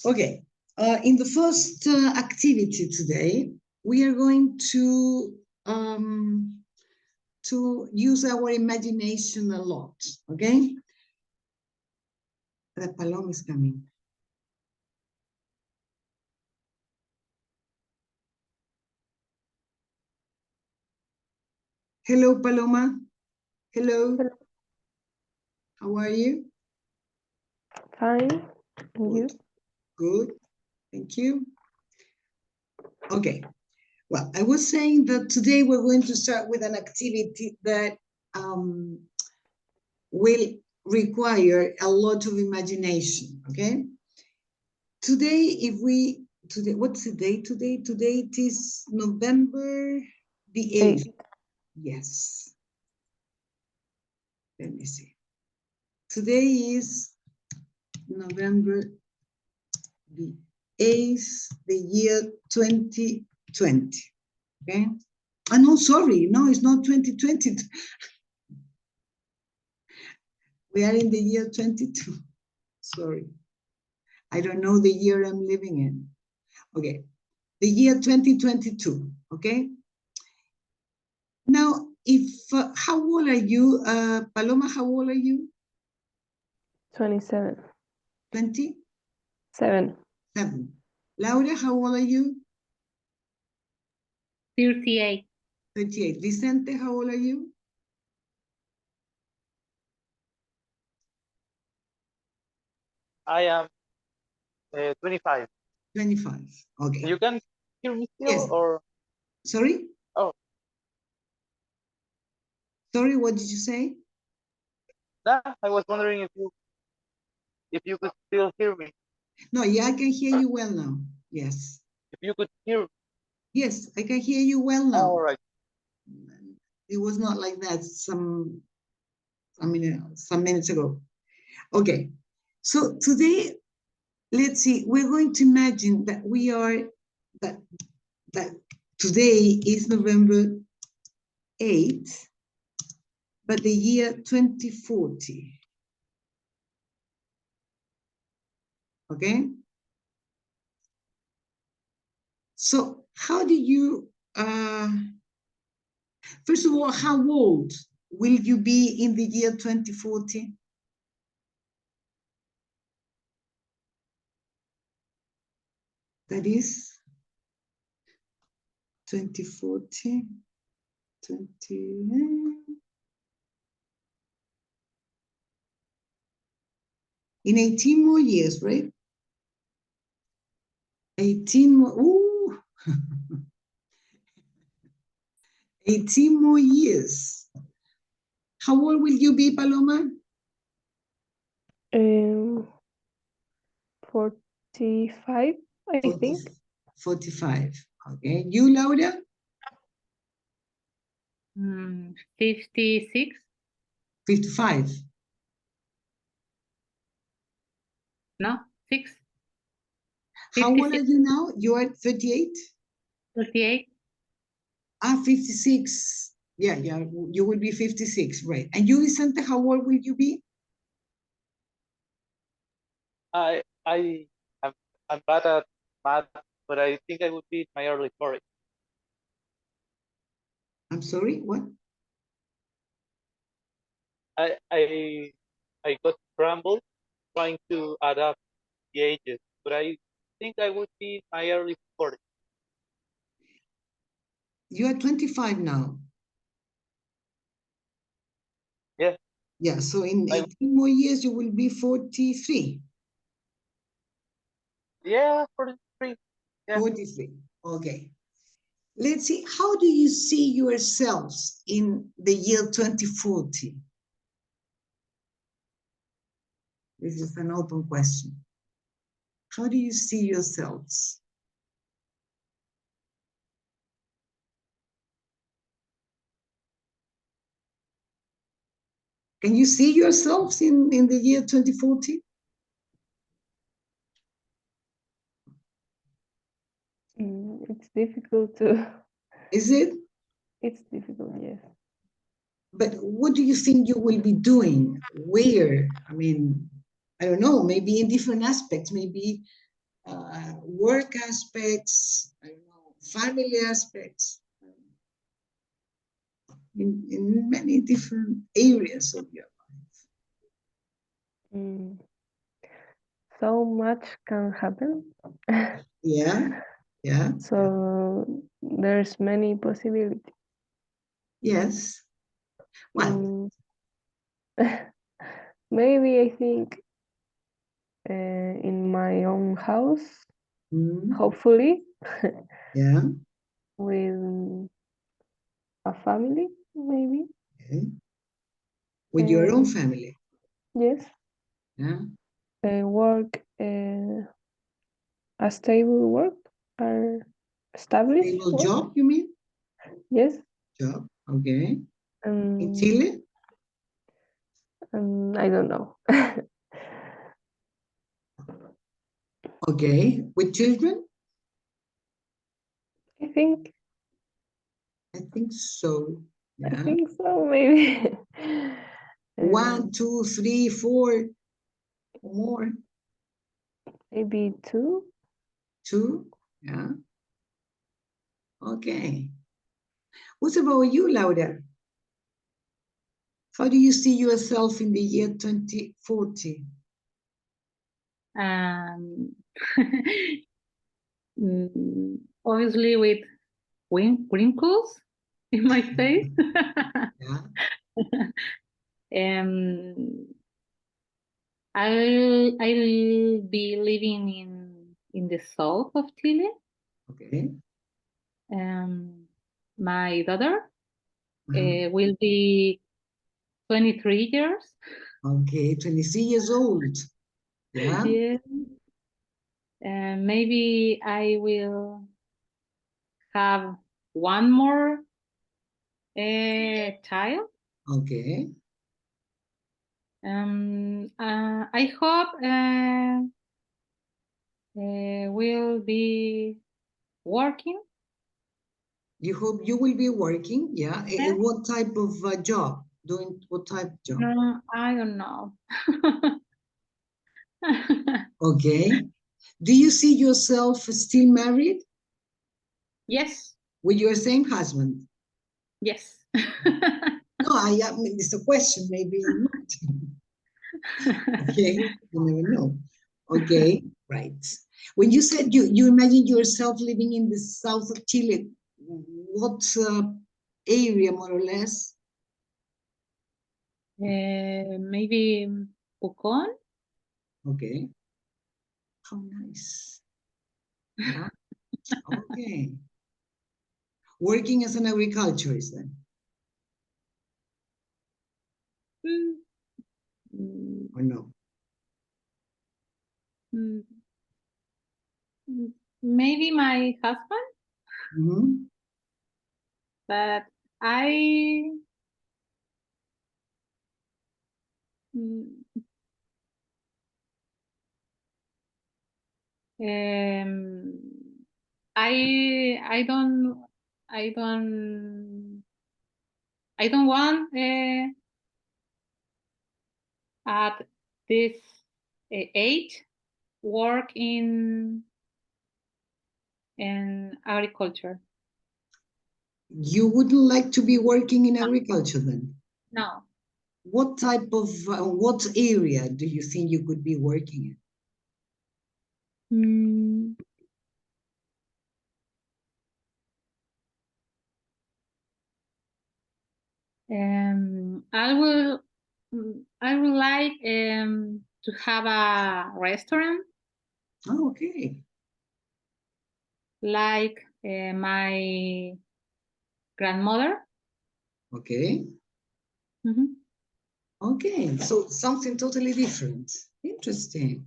Okay, in the first activity today, we are going to use our imagination a lot, okay? The Paloma is coming. Hello, Paloma. Hello. Hello. How are you? Fine. And you? Good. Thank you. Okay. Well, I was saying that today we're going to start with an activity that will require a lot of imagination, okay? Today, what's the date today? Today it is November the 8th. Yes. Let me see. Today is November the 8th, the year 2020, okay? No, sorry, no, it's not 2020. We are in the year 22, sorry. I don't know the year I'm living in. Okay, the year 2022, okay? Now, how old are you? Paloma, how old are you? 27. 20? 7. 7. Laura, how old are you? 38. 38. Vicente, how old are you? I am 25. 25. Okay. You can hear me still, Yes. or? Sorry? Oh. Sorry, what did you say? Nah, I was wondering if you could still hear me. No, yeah, I can hear you well now. Yes. If you could hear. Yes, I can hear you well now. All right. It was not like that some minutes ago. Okay. So today, let's see, we're going to imagine that that today is November 8th, but the year 2040. Okay? So how do you, first of all, how old will you be in the year 2040? That is 2040, in 18 more years, right? 18 more, ooh. 18 more years. How old will you be, Paloma? 45, I think. 45. Okay. You, Laura? 56. 55. No, 6. How old are you now? You are 38? 38. 56. Yeah, you will be 56, right? And you, Vicente, how old will you be? I'm bad at math, but I think I would be in my early 40s. I'm sorry, what? I got scrambled trying to add up the ages, but I think I would be in my early 40s. You are 25 now. Yeah. Yeah, so in 18 more years, you will be 43. Yeah, 43. Yeah. 43, okay. Let's see, how do you see yourselves in the year 2040? This is an open question. How do you see yourselves? Can you see yourselves in the year 2040? It's difficult to. Is it? It's difficult, yes. But what do you think you will be doing? Where? I mean, I don't know, maybe in different aspects, maybe work aspects, I don't know, family aspects, in many different areas of your Mm. So much can happen. yeah, yeah, So there's many possibilities. yes. Well, Maybe I think in my own house, hopefully, yeah, with a family, maybe. okay. With your own Um, family, Yes, yeah, work a stable work or established stable work. job, you mean? Yes, Job, okay. In um, Chile? I don't know. Okay. With children? I think I think so. I Yeah. think so, maybe. 1, 2, 3, 4, or more. Maybe 2. 2, yeah. Okay. What about you, Laura? How do you see yourself in the year 2040? Obviously with wrinkles in my face. Yeah. I'll be living in the south of Chile. Okay. My daughter Uh-huh. will be 23 years. Okay, 23 years old. Yeah. Yes. Maybe I will have one more child. Okay. I hope will be working. You hope you will be working, yeah. Yes. What type of job? Doing what type of job? No, I don't know. Okay. Do you see yourself still married Yes, with your same husband? yes. No, I mean, it's a question, maybe not. Okay, you never know. Okay, right. When you said you imagine yourself living in the south of Chile, what area more or less? Maybe Pucón. Okay. How nice. Yeah. Okay. Working as an agriculturist then, Mm, mm, or no? mm, Maybe my husband, Mhm. but I mm, um, I don't I don't I don't want at this age work in agriculture. You wouldn't like to be working in agriculture then? No. What type of, what area do you think you could be working in? Mm, I would like to have a restaurant Oh, okay. like my grandmother. Okay. Mhm. Okay. So something totally different. Interesting.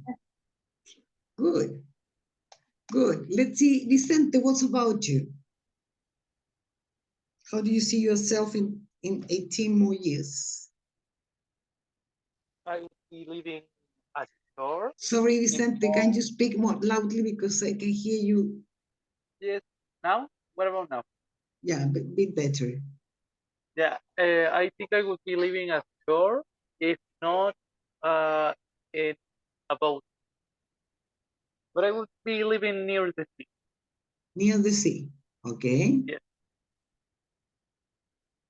Good. Good. Let's see, Vicente, what about you? How do you see yourself in 18 more years? I will be living at shore. Sorry, Vicente, can you speak more loudly because I can hear you? Yes. Now? What about now? Yeah, a bit better. Yeah, I think I would be living at shore, if not in about but I would be living near the sea. Near the sea. Okay. Yes.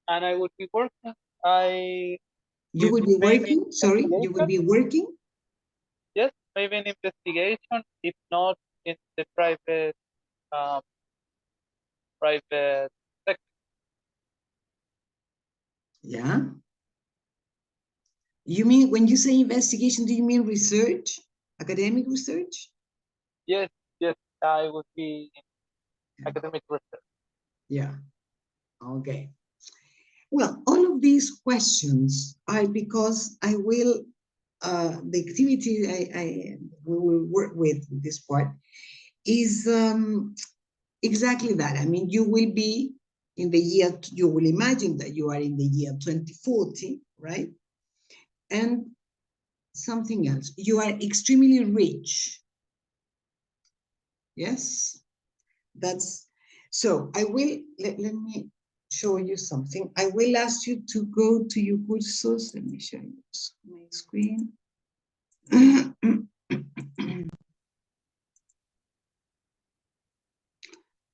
And I would be working. I You will be maybe working? Sorry, you will investigation. be working? Yes, maybe an investigation. If not, in the um, private sector. Yeah. You mean, when you say investigation, do you mean research? Academic research? Yes, yes, I would be in academic research. Yeah. Okay. Well, all of these questions are because I will, the activity we will work with this part is exactly that. I mean, you will be in the year, you will imagine that you are in the year 2040, right? And something else, you are extremely rich. Yes, that's, so I will, let me show you something. I will ask you to go to your cursos. Let me show you my screen.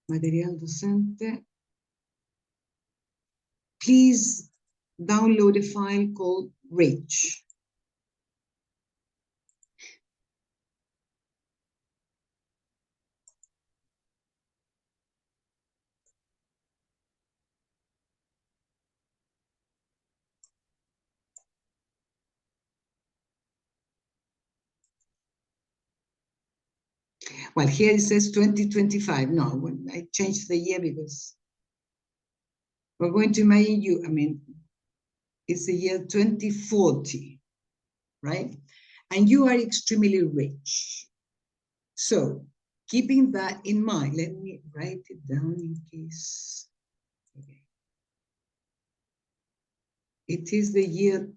Material docente. Please download a file called Rich. Well, here it says 2025. No, when I changed the year because we're going to imagine you, I mean, it's the year 2040, right? And you are extremely rich. So keeping that in mind, let me write it down in case. Okay. It is the year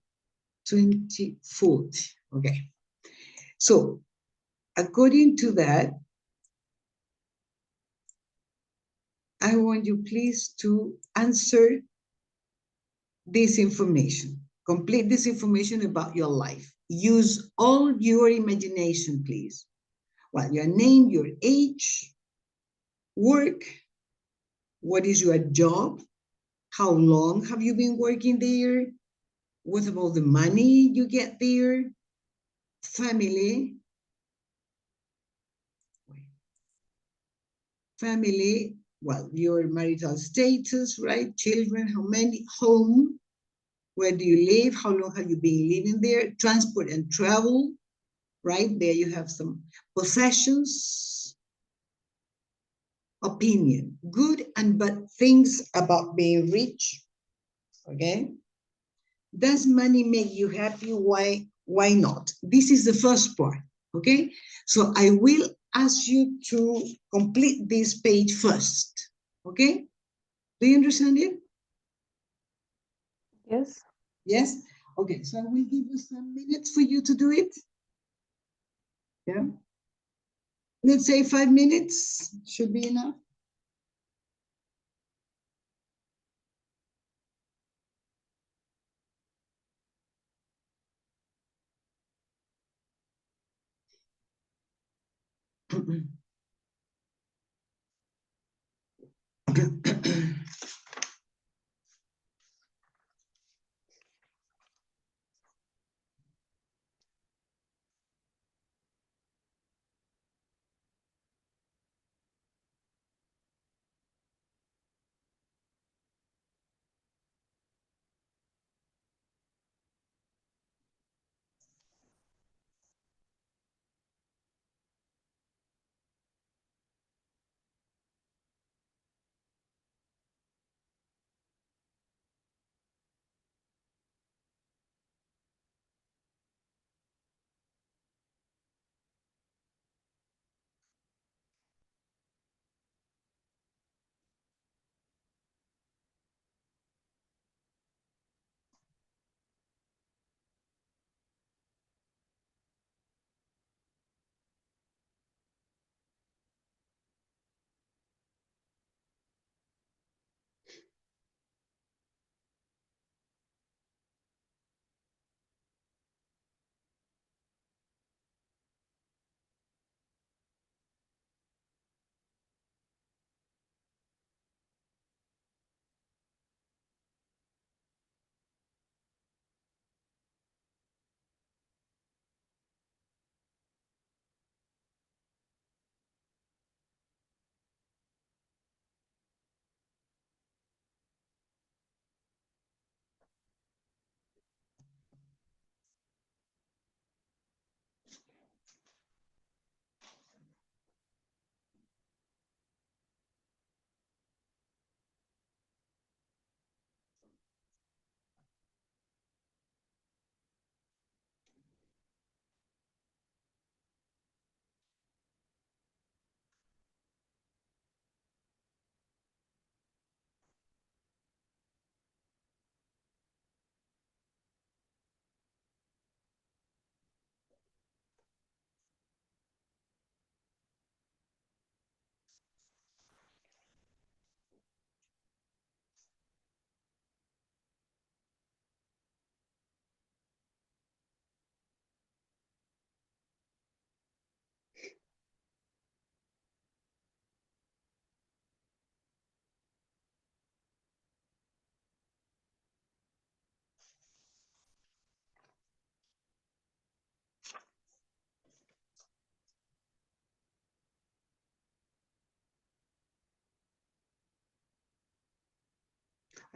2040. Okay. So according to that, I want you please to answer this information. Complete this information about your life. Use all your imagination, please. Well, your name, your age, work, what is your job, how long have you been working there, what about the money you get there, family, well, your marital status, right, children, how many, home, where do you live, how long have you been living there, transport and travel, right, there you have some possessions, opinion, good and bad things about being rich, okay? Does money make you happy? Why not? This is the first part, okay? So I will ask you to complete this page first, okay? Do you understand it? Yes. Yes? Okay, so I will give you some minutes for you to do it. Yeah? Let's say 5 minutes should be enough.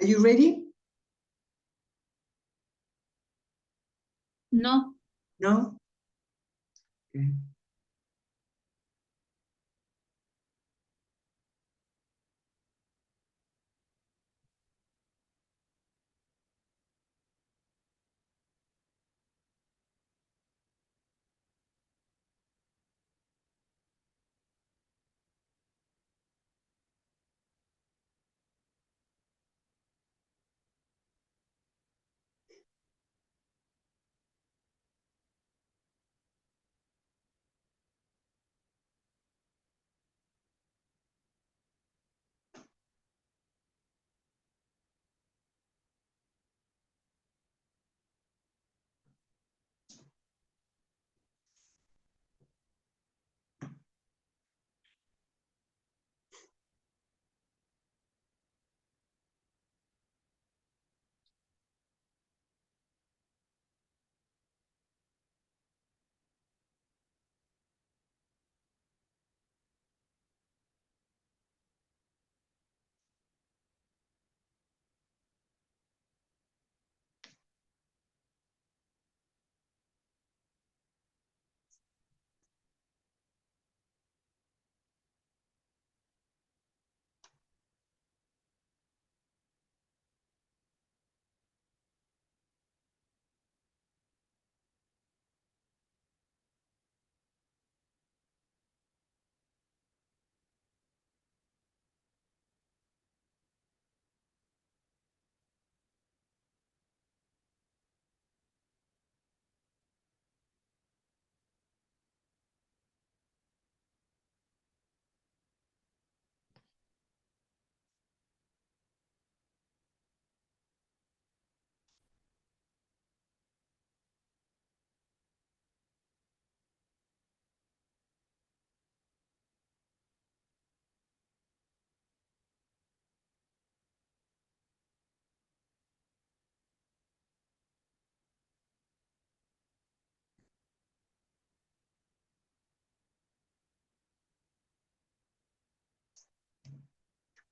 Are you ready? No. No? Okay.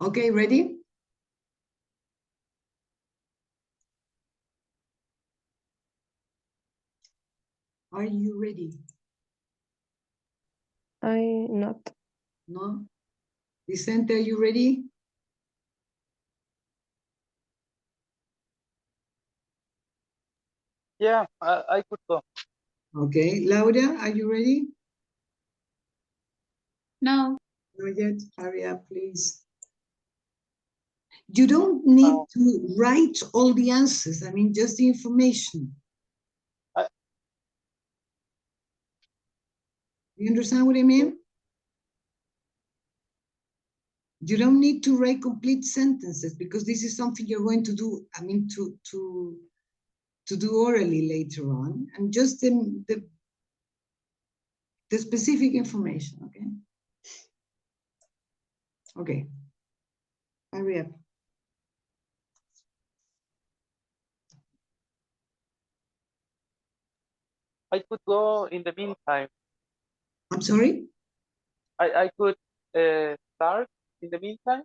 Okay, ready? Are you ready? I not. No? Vicente, are you ready? Yeah, I could go. Okay, Laura, are you ready? No. Not yet. Hurry up, please. You don't need to write all the answers. I mean, just the information. I- You understand what I mean? You don't need to write complete sentences because this is something you're going to do, I mean, to do orally later on, and just the specific information, okay? Okay, hurry up. I could go in the meantime. I'm sorry? I could start in the meantime.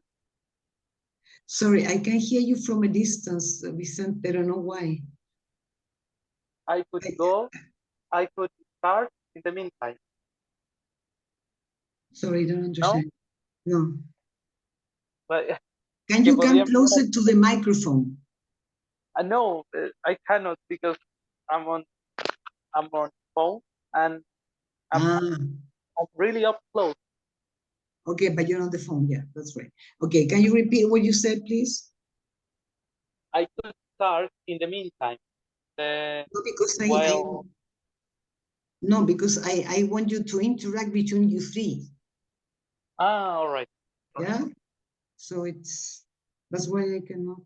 Sorry, I can hear you from a distance, Vicente, I don't know why. I could go. I could start in the meantime. Sorry, I don't understand. No. But Can que you come podría closer empezar. to the microphone? No, I cannot because I'm on phone and I'm really up close. Okay, but you're on the phone. Yeah, that's right. Okay, can you repeat what you said, please? I could start in the meantime. No, because While no, because I want you to interact between you three. all right. Yeah. So that's why I cannot.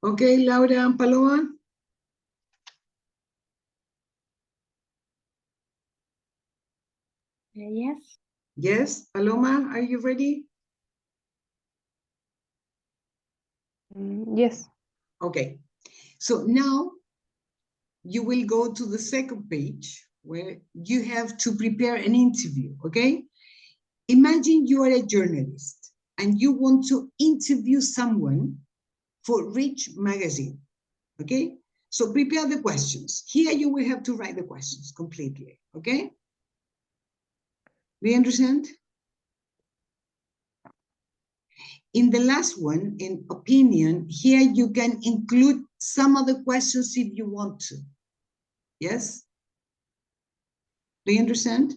Okay, Laura and Paloma? Yes. Yes, Paloma, are you ready? Yes. Okay, so now you will go to the second page where you have to prepare an interview, okay? Imagine you are a journalist and you want to interview someone for Rich Magazine, okay? So prepare the questions. Here you will have to write the questions completely, okay? Do you understand? In the last one, in opinion, here you can include some other questions if you want to. Yes? Do you understand?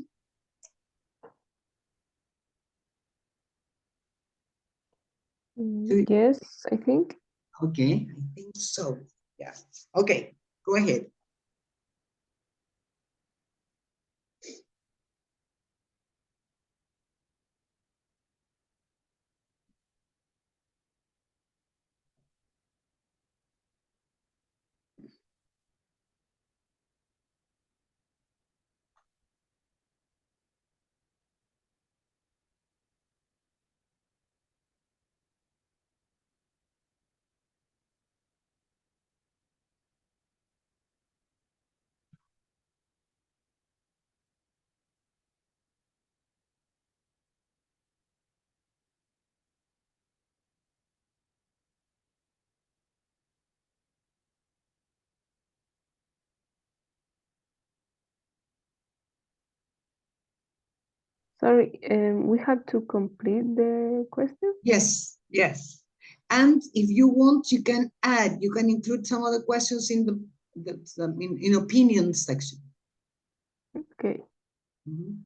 Yes, I think. Okay, I think so. Yeah. Okay, go ahead. Sorry, we have to complete the question? Yes, yes. And if you want, you can add, you can include some other questions in in opinion section. Okay. Mhm.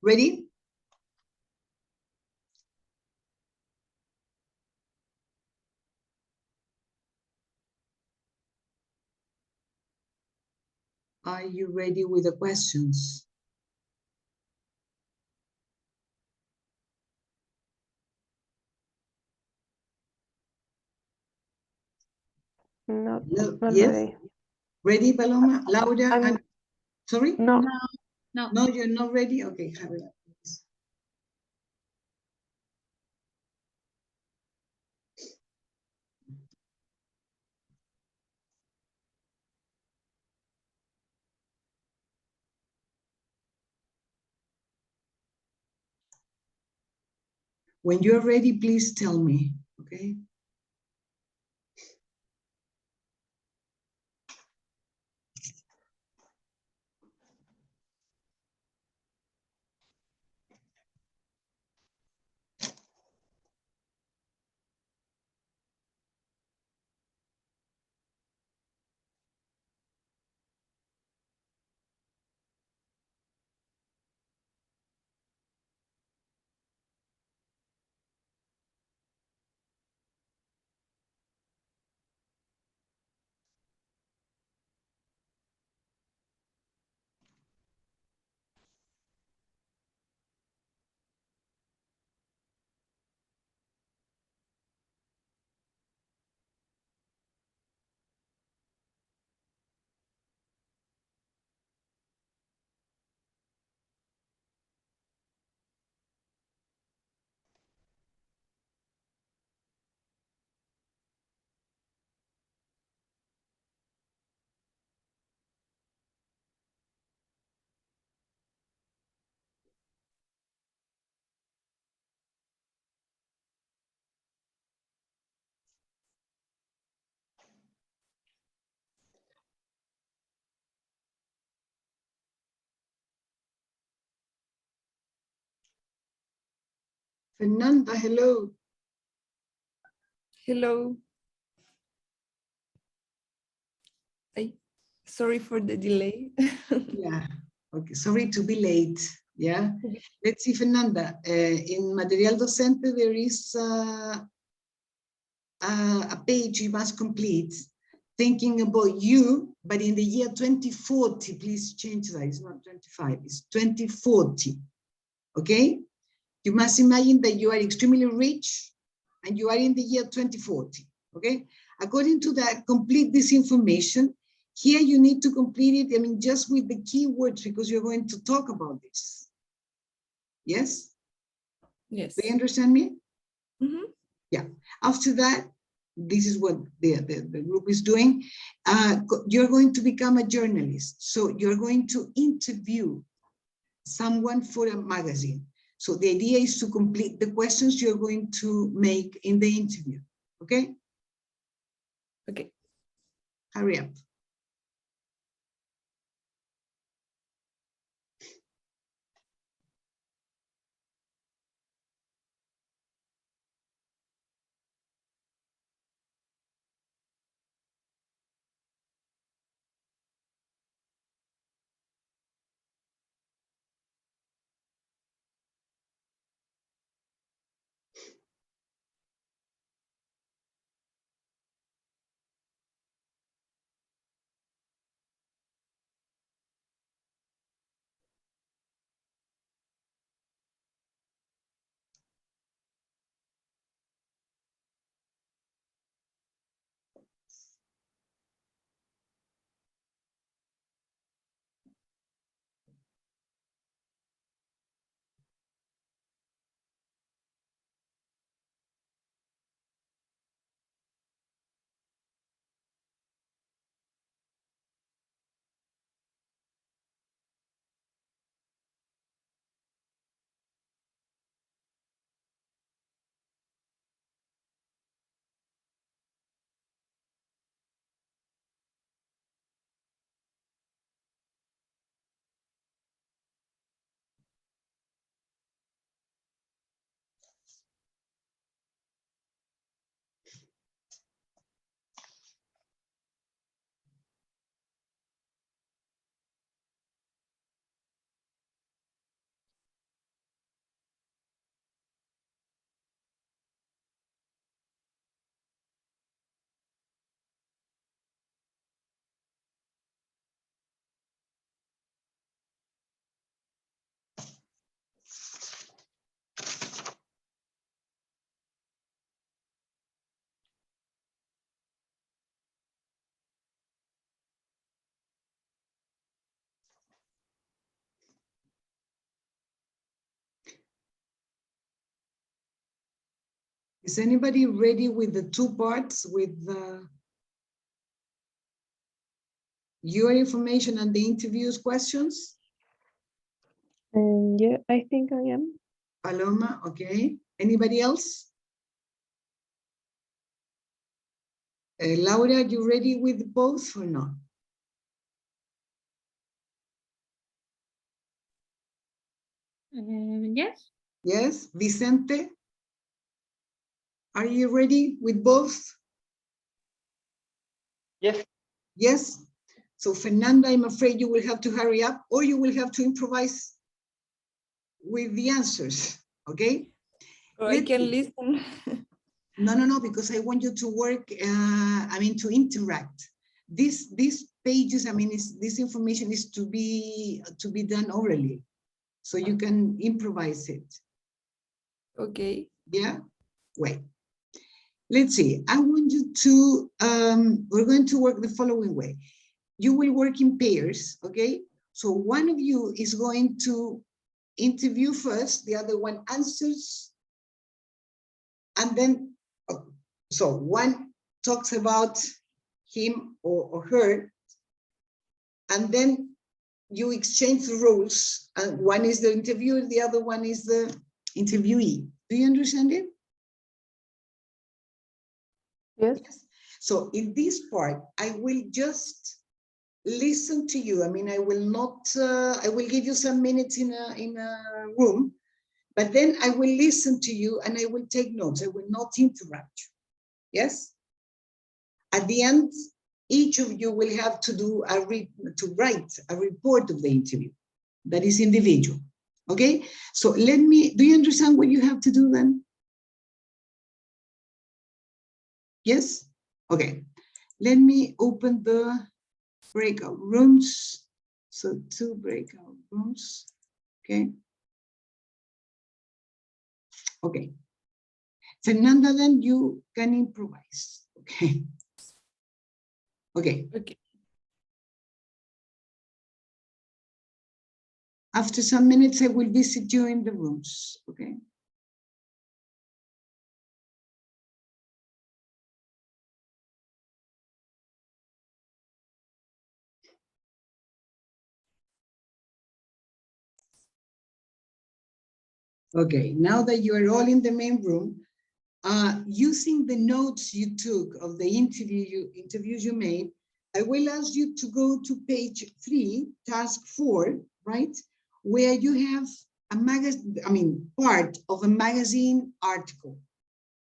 Ready? Are you ready with the questions? Not Yes? ready. Ready, Paloma? Laura? I'm- Sorry? No, No. No, you're not ready? Okay, have it up, please. When you're ready, please tell me, okay? Fernanda, hello. Hello. Sorry for the delay. Yeah, okay, sorry to be late, yeah. Let's see, Fernanda, in Material Docente there is a page you must complete thinking about you, but in the year 2040, please change that, it's not 25, it's 2040, okay? You must imagine that you are extremely rich and you are in the year 2040, okay? According to that, complete this information. Here you need to complete it, I mean, just with the keywords because you're going to talk about this. Yes? Yes. Do you understand me? Mhm. Yeah. After that, this is what the group is doing. You're going to become a journalist. So you're going to interview someone for a magazine. So the idea is to complete the questions you're going to make in the interview. Okay? Okay. Hurry up. Is anybody ready with the two parts, with your information and the interviews questions? Yeah, I think I am. Paloma, okay. Anybody else? Laura, you ready with both or not? Yes. Yes, Vicente? Are you ready with both? Yes. Yes. So Fernanda, I'm afraid you will have to hurry up, or you will have to improvise with the answers, okay? Or I can listen. No, because I want you to work, to interact. These pages, this information is to be done orally, so you can improvise it. Okay. Yeah, wait. Let's see, I want you to, we're going to work the following way. You will work in pairs, okay? So one of you is going to interview first, the other one answers, and then, so one talks about him or her, and then you exchange the roles, and one is the interviewer, the other one is the interviewee. Do you understand it? Yes. So in this part, I will just listen to you. I will not, I will give you some minutes in a room, but then I will listen to you and I will take notes. I will not interrupt you. Yes? At the end, each of you will have to do to write a report of the interview that is individual. Okay? So do you understand what you have to do then? Yes? Okay. Let me open the breakout rooms. So 2 breakout rooms. Okay. Okay. Fernanda, then you can improvise. Okay. Okay. Okay. After some minutes, I will visit you in the rooms. Okay. Okay, now that you are all in the main room, using the notes you took of the interviews you made, I will ask you to go to page 3, task 4, right? Where you have a part of a magazine article,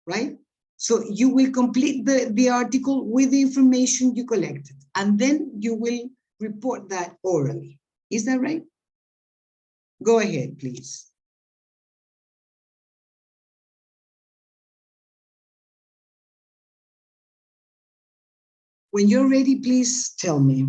right? So you will complete the article with the information you collected, and then you will report that orally. Is that right? Go ahead, please. When you're ready, please tell me.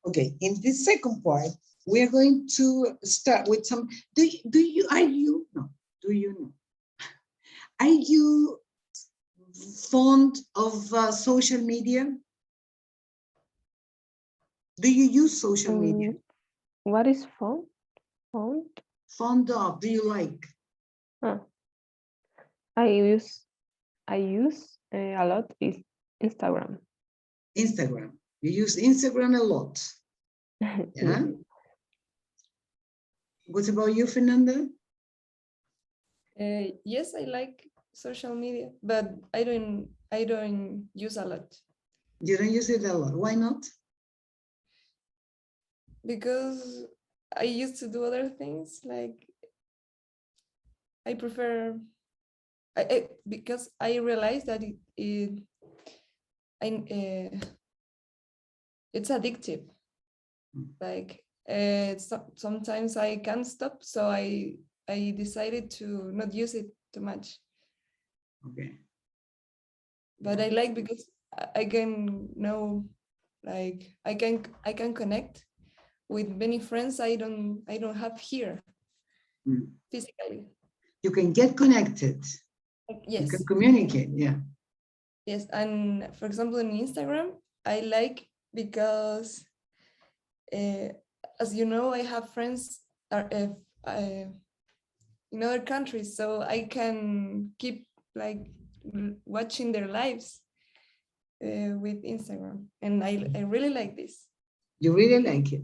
Okay, in this second part, we are going to start with some, are you fond of social media? Do you use social media? What is phone? Phone? Fond of, do you like? I use a lot is Instagram. Instagram. You use Instagram a lot. Yeah. What about you, Fernanda? Yes, I like social media, but I don't use a lot. You don't use it a lot. Why not? Because I used to do other things, like I prefer because I realized that it's addictive. Like sometimes I can't stop, so I decided to not use it too much. Okay. but I like because I can know, like I can connect with many friends I don't have here physically. You can get connected. You Yes. can communicate. Yeah. Yes, and for example, in Instagram, I like because, as you know, I have friends in other countries, so I can keep like watching their lives with Instagram, and I really like this. You really like it.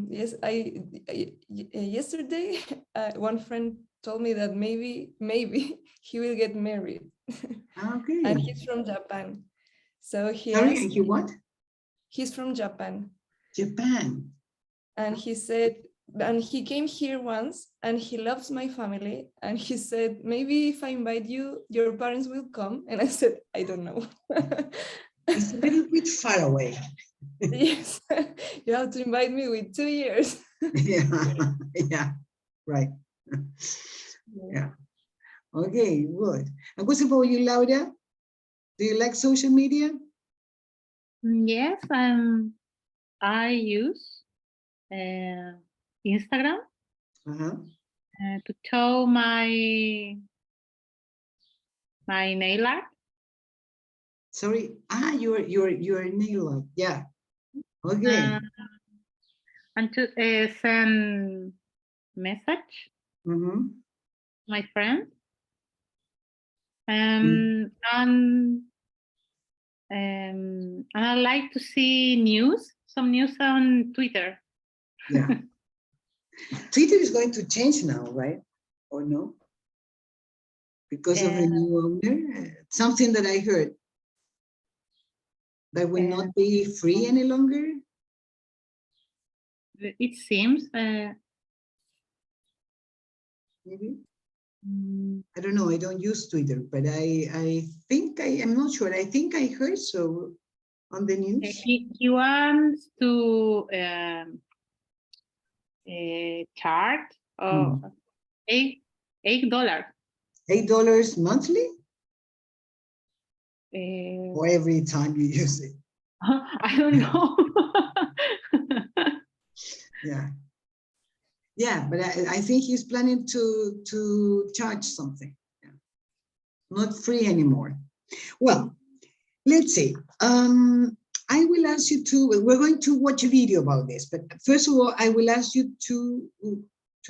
Yes, yesterday one friend told me that maybe he will get married, Okay. and he's from Japan. So he Sorry, asked and you what? He's from Japan, Japan. and he said, and he came here once, and he loves my family, and he said, maybe if I invite you, your parents will come. And I said, I don't know. It's a little bit far away. Yes, you have to invite me with 2 years. Yeah, yeah, right. Yeah. Okay, good. And what's about you, Laura? Do you like social media? Yes, I use Instagram Uh-huh. to show my nail art. Sorry. You're a nail art. Yeah. Okay. And to send message Mm-hmm. my friend. And I like to see some news on Twitter. Yeah. Twitter is going to change now, right? Or no? Because of the new owner? Something that I heard. That will not be free any longer? It seems. Maybe? I don't know. I don't use Twitter, but I think I'm not sure. I think I heard so on the news. He wants to charge $8. $8 monthly? Uh, Or every time you use it? I don't know. Yeah. Yeah, but I think he's planning to charge something. Yeah. Not free anymore. Well, let's see. I will ask you we're going to watch a video about this, but first of all, I will ask you to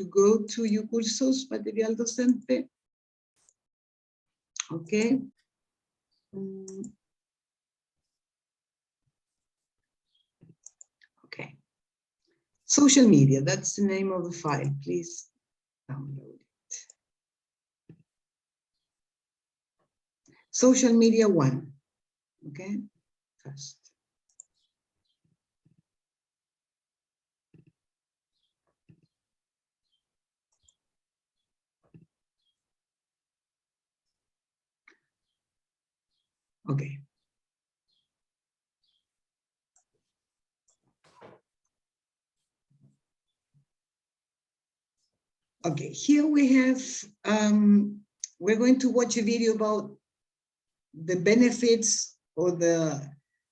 go to your cursos, material docente. Okay. Okay. Social media, that's the name of the file. Please download it. Social media 1. Okay. First. Okay. Okay, here we have, we're going to watch a video about the benefits or the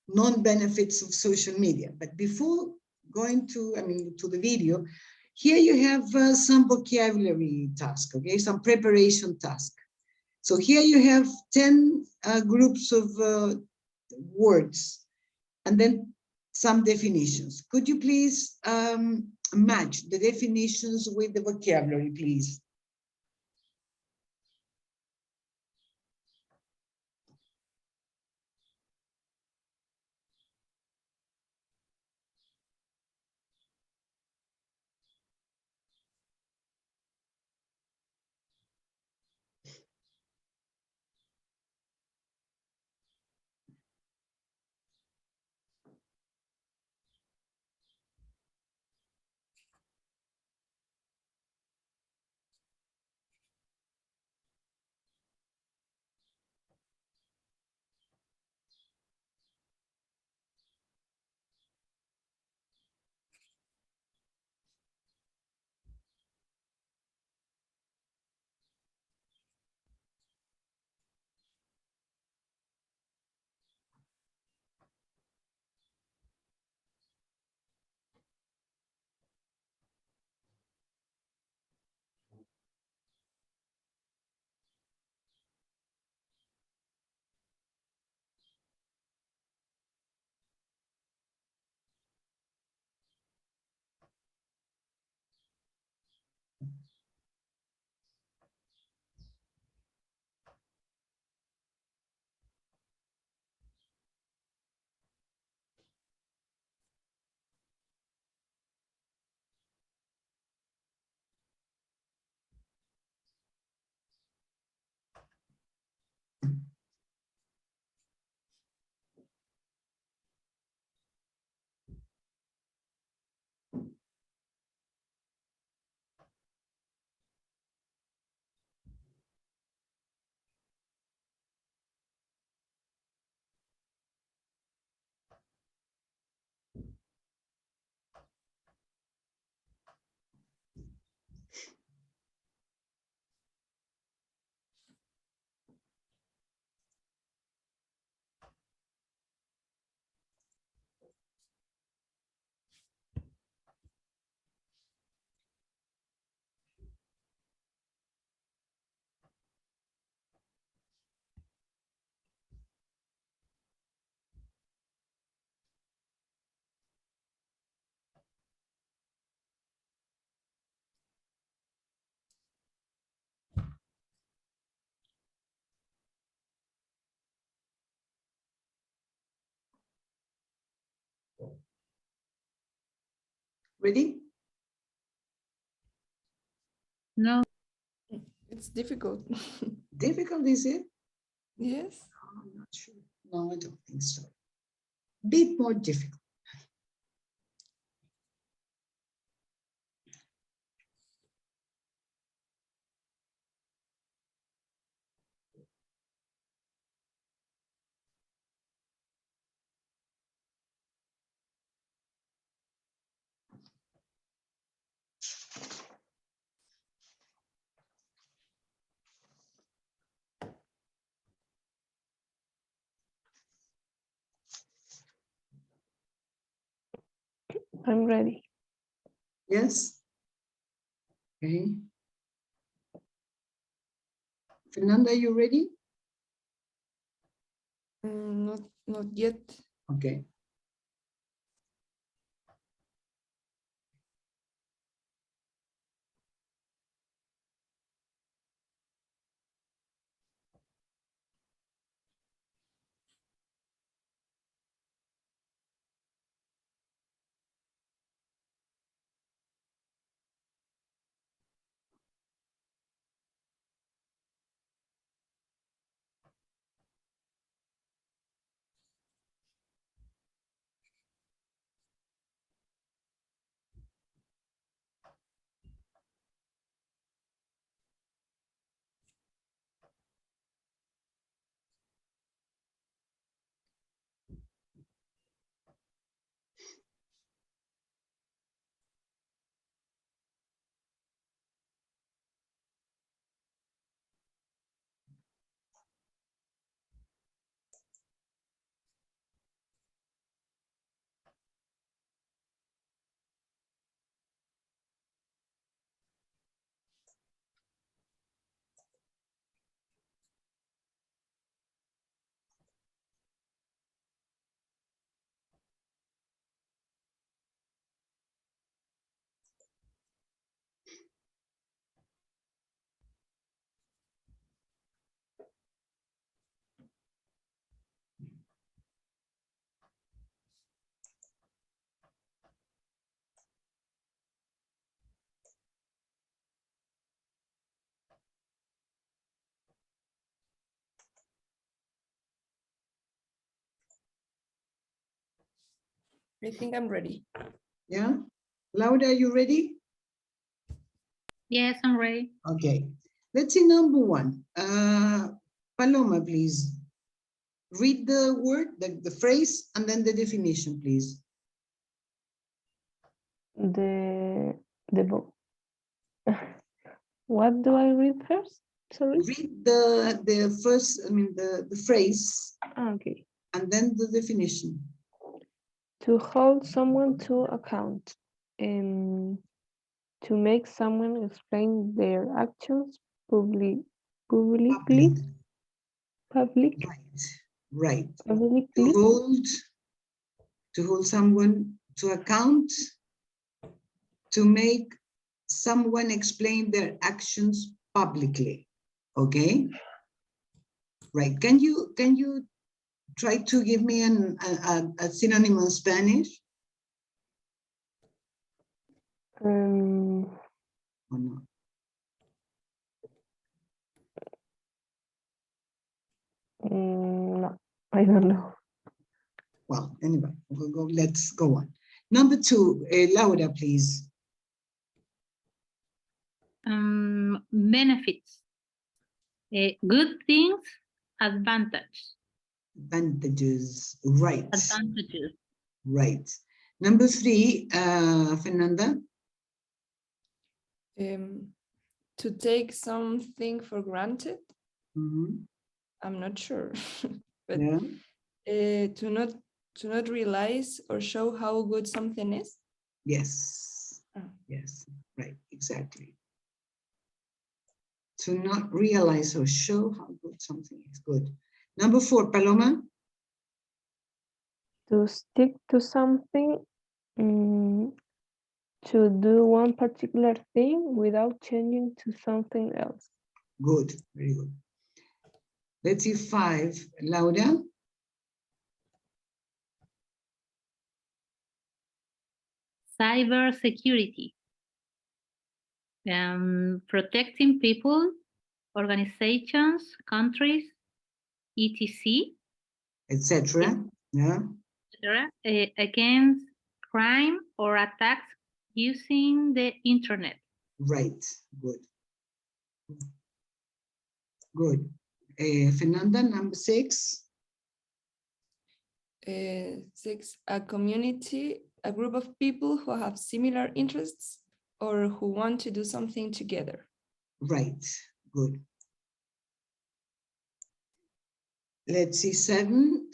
non-benefits of social media. But before going to the video, here you have some vocabulary task, okay, some preparation task. So here you have 10 groups of words, and then some definitions. Could you please match the definitions with the vocabulary, please? Ready? No. It's difficult. Difficult, is it? Yes. I'm not sure. No, I don't think so. Bit more difficult. I'm ready. Yes? Okay. Fernanda, you ready? Not yet. Okay. I think I'm ready. Yeah? Laura, are you ready? Yes, I'm ready. Okay. Let's see number one. Paloma, please. Read the word, the phrase, and then the definition, please. The book. What do I read first? Sorry. Read the first, I mean, the phrase, Okay. and then the definition. To hold someone to account. To make someone explain their actions publicly. Public. Publicly. Right. Publicly. To hold someone to account, to make someone explain their actions publicly. Okay. Right. Can you try to give me a synonym in Spanish? Or not? No, I don't know. Well, anyway, let's go on. Number two, Laura, please. Benefits. Good things, advantage. Advantages, right. Advantages. Right. Number three, Fernanda. To take something for granted. Mm-hmm. I'm not sure, but Yeah. To not realize or show how good something is. Yes. Oh. Yes. Right. Exactly. To not realize or show how good something is. Good. Number four, Paloma. To stick to something. To do one particular thing without changing to something else. Good. Very good. Let's see five, Laura. cybersecurity, protecting people, organizations, countries, etc., etc. Yeah, against crime or attacks using the internet. right. Good. Good. Fernanda, number 6. 6, a community, a group of people who have similar interests or who want to do something together. Right. Good. Let's see, 7.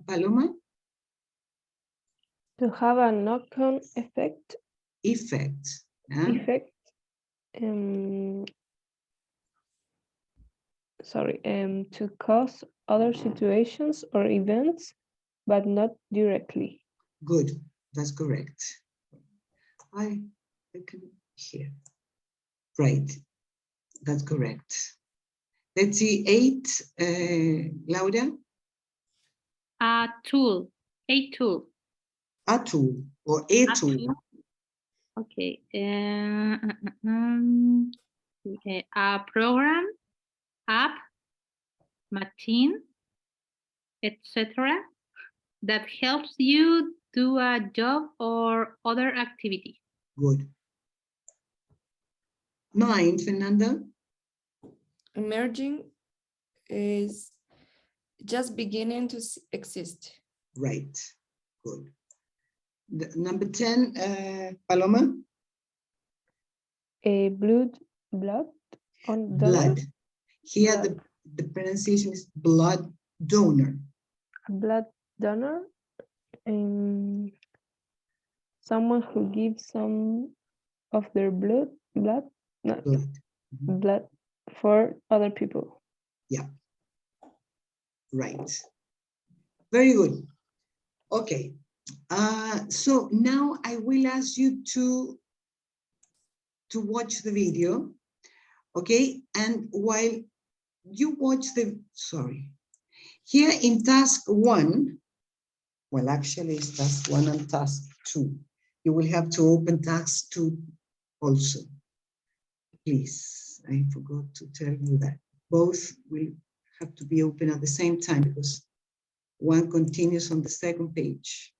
Paloma. To have a knock-on effect. Effect. Yeah? To cause other situations or events, but not directly. Good. That's correct. I can hear. Right. That's correct. Let's see, 8. Laura. A tool. A tool or a tool. Okay. A program, app, machine, etc., that helps you do a job or other activity. Good. 9, Fernanda. Emerging is just beginning to exist. Right. Good. Number 10, Paloma. A blood on donor. Blood. Here the pronunciation is blood donor. A blood donor. Someone who gives some of their blood for other people. Yeah. Right. Very good. Okay. So now I will ask you to watch the video. Okay. And while you watch here in task 1, well, actually it's task 1 and task 2. You will have to open task 2 also. Please, I forgot to tell you that. Both will have to be open at the same time because one continues on the second page.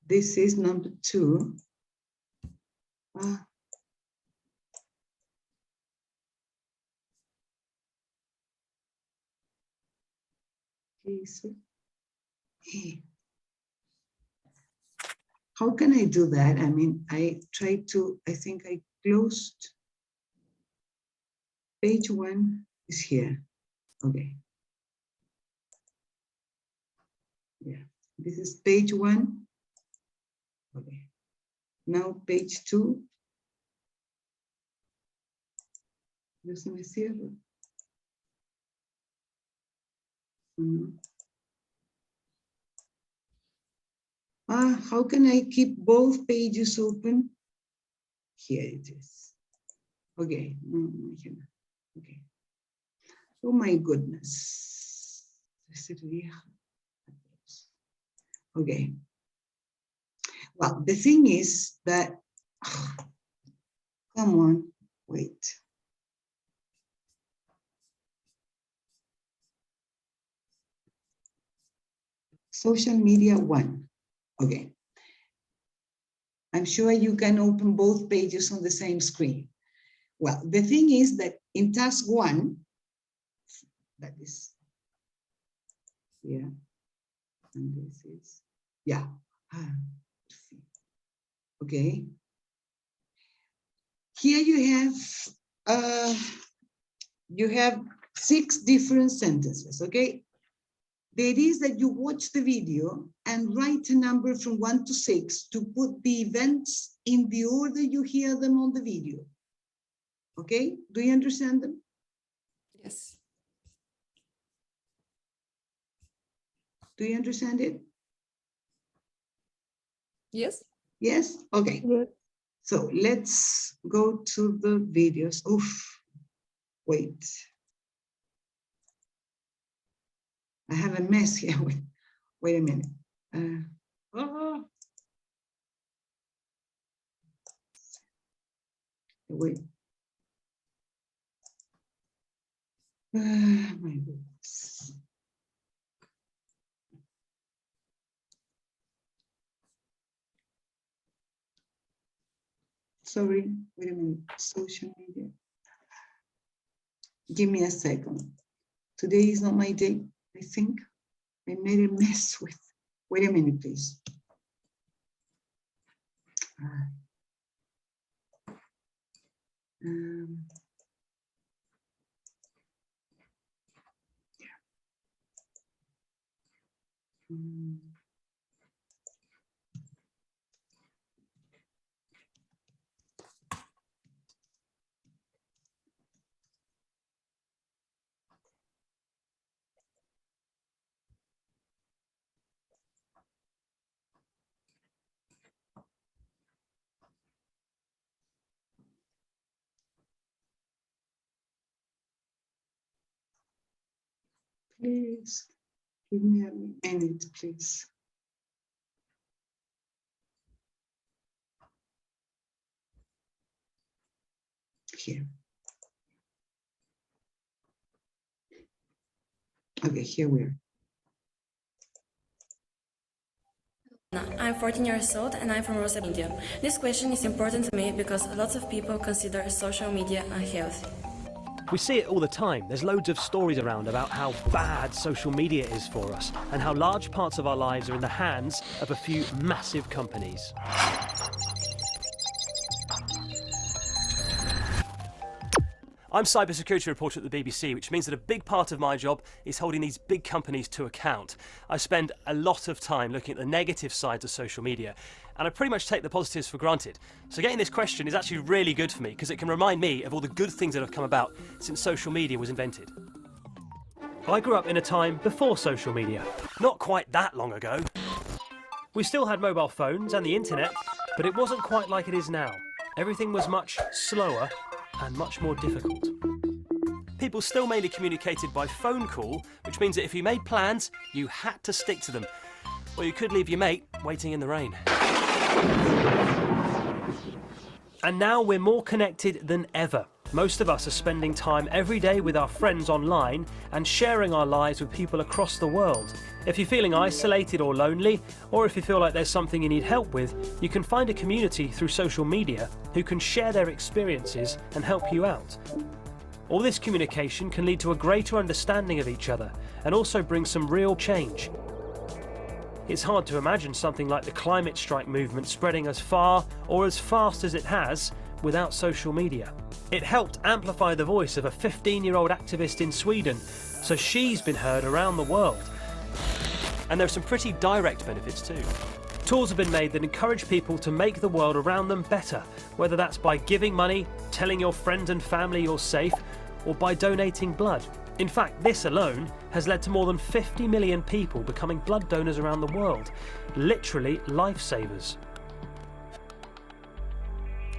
This is number 2. Okay, so, how can I do that? I mean, I think I closed. Page 1 is here. Okay. Yeah, this is page 1. Okay. Now page 2. Let me see. How can I keep both pages open? Here it is. Okay. Okay. Oh my goodness. Okay. Well, the thing is that, come on, wait. Social media 1. Okay. I'm sure you can open both pages on the same screen. Well, the thing is that in task 1, that is here, and this is, yeah. Okay. Here you have 6 different sentences, okay? The idea is that you watch the video and write a number from 1 to 6 to put the events in the order you hear them on the video. Okay, do you understand them? Yes. Do you understand it? Yes. Yes? Okay. Good. So let's go to the videos. Oof, wait. I have a mess here. Wait a minute. Oh, wait. My goodness. Sorry, wait a minute. Social media. Give me a second. Today is not my day, I think. I made a mess with. Wait a minute, please. Please give me a minute, please. Here. Okay, here we are. I'm 14 years old and I'm from Rosa Media. This question is important to me because lots of people consider social media unhealthy. We see it all the time. There's loads of stories around about how bad social media is for us and how large parts of our lives are in the hands of a few massive companies. I'm cybersecurity reporter at the BBC, which means that a big part of my job is holding these big companies to account. I spend a lot of time looking at the negative sides of social media, and I pretty much take the positives for granted. So getting this question is actually really good for me because it can remind me of all the good things that have come about since social media was invented. I grew up in a time before social media, not quite that long ago. We still had mobile phones and the internet, but it wasn't quite like it is now. Everything was much slower and much more difficult. People still mainly communicated by phone call, which means that if you made plans, you had to stick to them. Or you could leave your mate waiting in the rain. And now we're more connected than ever. Most of us are spending time every day with our friends online and sharing our lives with people across the world. If you're feeling isolated or lonely, or if you feel like there's something you need help with, you can find a community through social media who can share their experiences and help you out. All this communication can lead to a greater understanding of each other and also bring some real change. It's hard to imagine something like the climate strike movement spreading as far or as fast as it has without social media. It helped amplify the voice of a 15-year-old activist in Sweden, so she's been heard around the world. And there are some pretty direct benefits too. Tools have been made that encourage people to make the world around them better, whether that's by giving money, telling your friends and family you're safe, or by donating blood. In fact, this alone has led to more than 50 million people becoming blood donors around the world, literally lifesavers.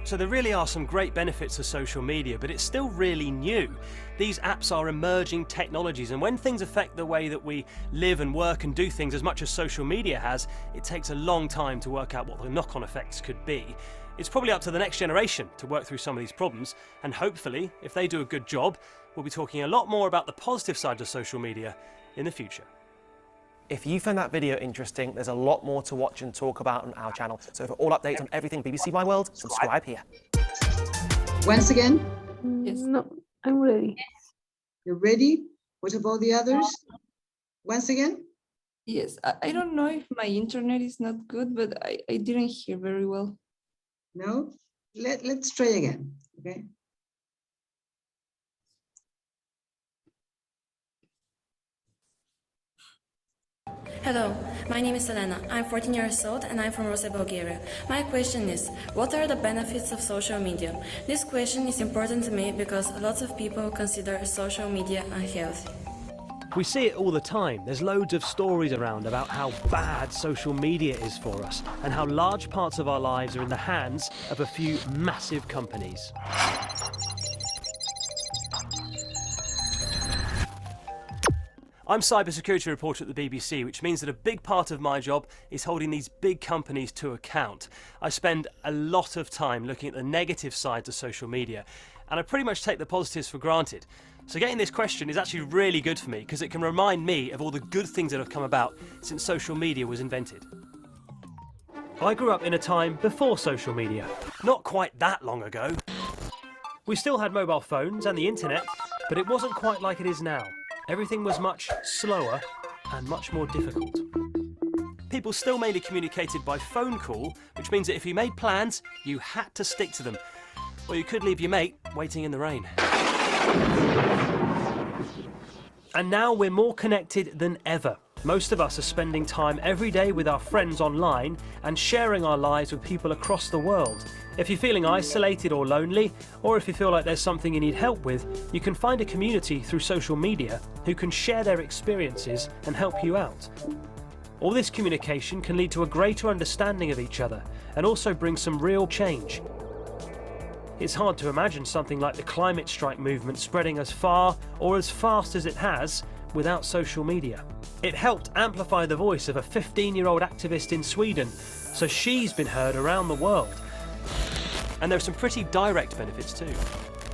So there really are some great benefits of social media, but it's still really new. These apps are emerging technologies, and when things affect the way that we live and work and do things as much as social media has, it takes a long time to work out what the knock-on effects could be. It's probably up to the next generation to work through some of these problems, and hopefully, if they do a good job, we'll be talking a lot more about the positive side of social media in the future. If you found that video interesting, there's a lot more to watch and talk about on our channel. So for all updates on everything BBC My World, subscribe here. Once again, Yes. No, I'm ready. you're ready? What about the others? Once again? Yes, I don't know if my internet is not good, but I didn't hear very well. No? Let's try again, okay? Hello, my name is Elena. I'm 14 years old and I'm from Rosa, Bulgaria. My question is, what are the benefits of social media? This question is important to me because lots of people consider social media unhealthy. We see it all the time. There's loads of stories around about how bad social media is for us and how large parts of our lives are in the hands of a few massive companies. I'm cybersecurity reporter at the BBC, which means that a big part of my job is holding these big companies to account. I spend a lot of time looking at the negative sides of social media, and I pretty much take the positives for granted. So getting this question is actually really good for me because it can remind me of all the good things that have come about since social media was invented. I grew up in a time before social media, not quite that long ago. We still had mobile phones and the internet, but it wasn't quite like it is now. Everything was much slower and much more difficult. People still mainly communicated by phone call, which means that if you made plans, you had to stick to them. Or you could leave your mate waiting in the rain. And now we're more connected than ever. Most of us are spending time every day with our friends online and sharing our lives with people across the world. If you're feeling isolated or lonely, or if you feel like there's something you need help with, you can find a community through social media who can share their experiences and help you out. All this communication can lead to a greater understanding of each other and also bring some real change. It's hard to imagine something like the climate strike movement spreading as far or as fast as it has without social media. It helped amplify the voice of a 15-year-old activist in Sweden, so she's been heard around the world. And there are some pretty direct benefits too.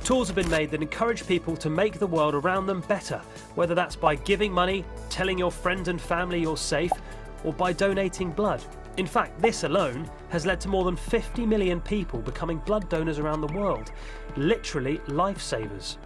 Tools have been made that encourage people to make the world around them better, whether that's by giving money, telling your friends and family you're safe, or by donating blood. In fact, this alone has led to more than 50 million people becoming blood donors around the world, literally lifesavers.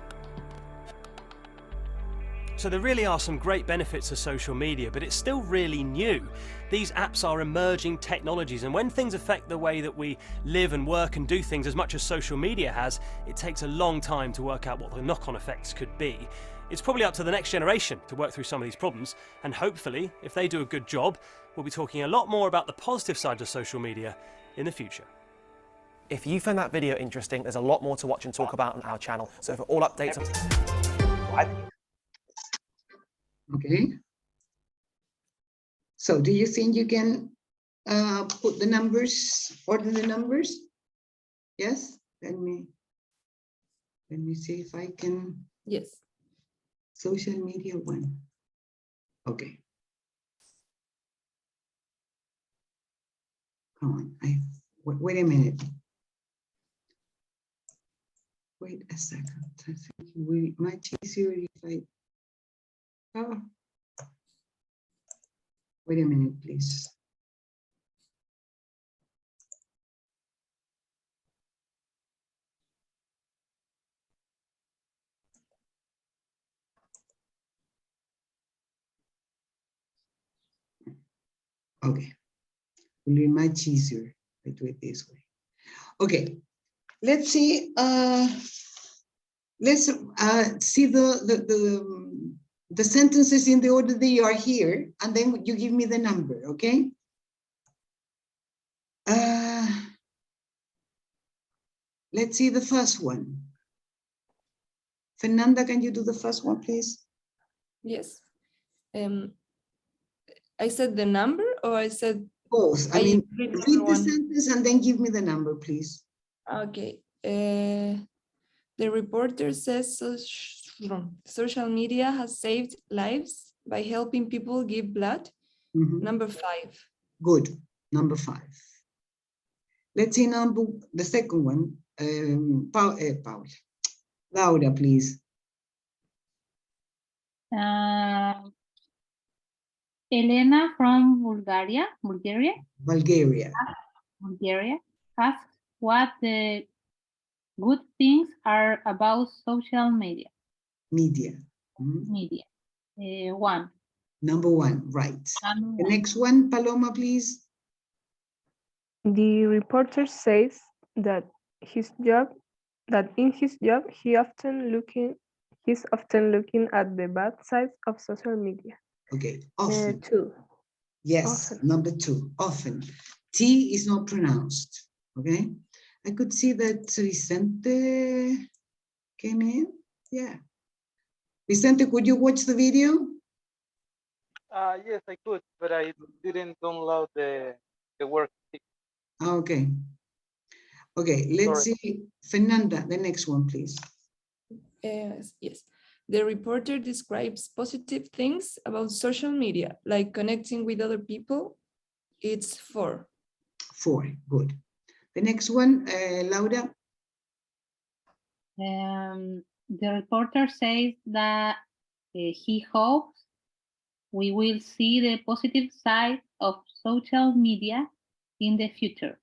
So there really are some great benefits of social media, but it's still really new. These apps are emerging technologies, and when things affect the way that we live and work and do things as much as social media has, it takes a long time to work out what the knock-on effects could be. It's probably up to the next generation to work through some of these problems, and hopefully, if they do a good job, we'll be talking a lot more about the positive sides of social media in the future. If you found that video interesting, there's a lot more to watch and talk about on our channel. So for all updates on... Okay. So do you think you can put the numbers, order the numbers? Yes? Let me see if I can. Yes. Social media one. Okay. Come on, wait a minute. Wait a second. I think it will be much easier if I. Oh. Wait a minute, please. Okay, will be much easier if I do it this way. Okay, let's see. Let's see the sentences in the order they are here, and then you give me the number. Okay. Let's see the first one. Fernanda, can you do the first one, please? Yes. I said the number, or I said both. I mean, read the sentence and then give me the number, please. Okay. The reporter says social media has saved lives by helping people give blood. Mm-hmm. Number 5. Good. Number 5. Let's see the second one. Paula. Laura, please. Elena from Bulgaria asks what the good things are about social media. Media. 1. Number 1, right. The next one, Paloma, please. The reporter says that in his job he's often looking at the bad sides of social media. Okay, often. 2. Yes, often. Number 2, often. T is not pronounced. Okay, I could see that Vicente came in. Yeah. Vicente, could you watch the video? Yes, I could, but I didn't download the worksheet. Okay. Okay, let's see. Fernanda, the next one, please. Yes. The reporter describes positive things about social media, like connecting with other people. It's 4. 4, good. The next one, Laura. The reporter says that he hopes we will see the positive side of social media in the future.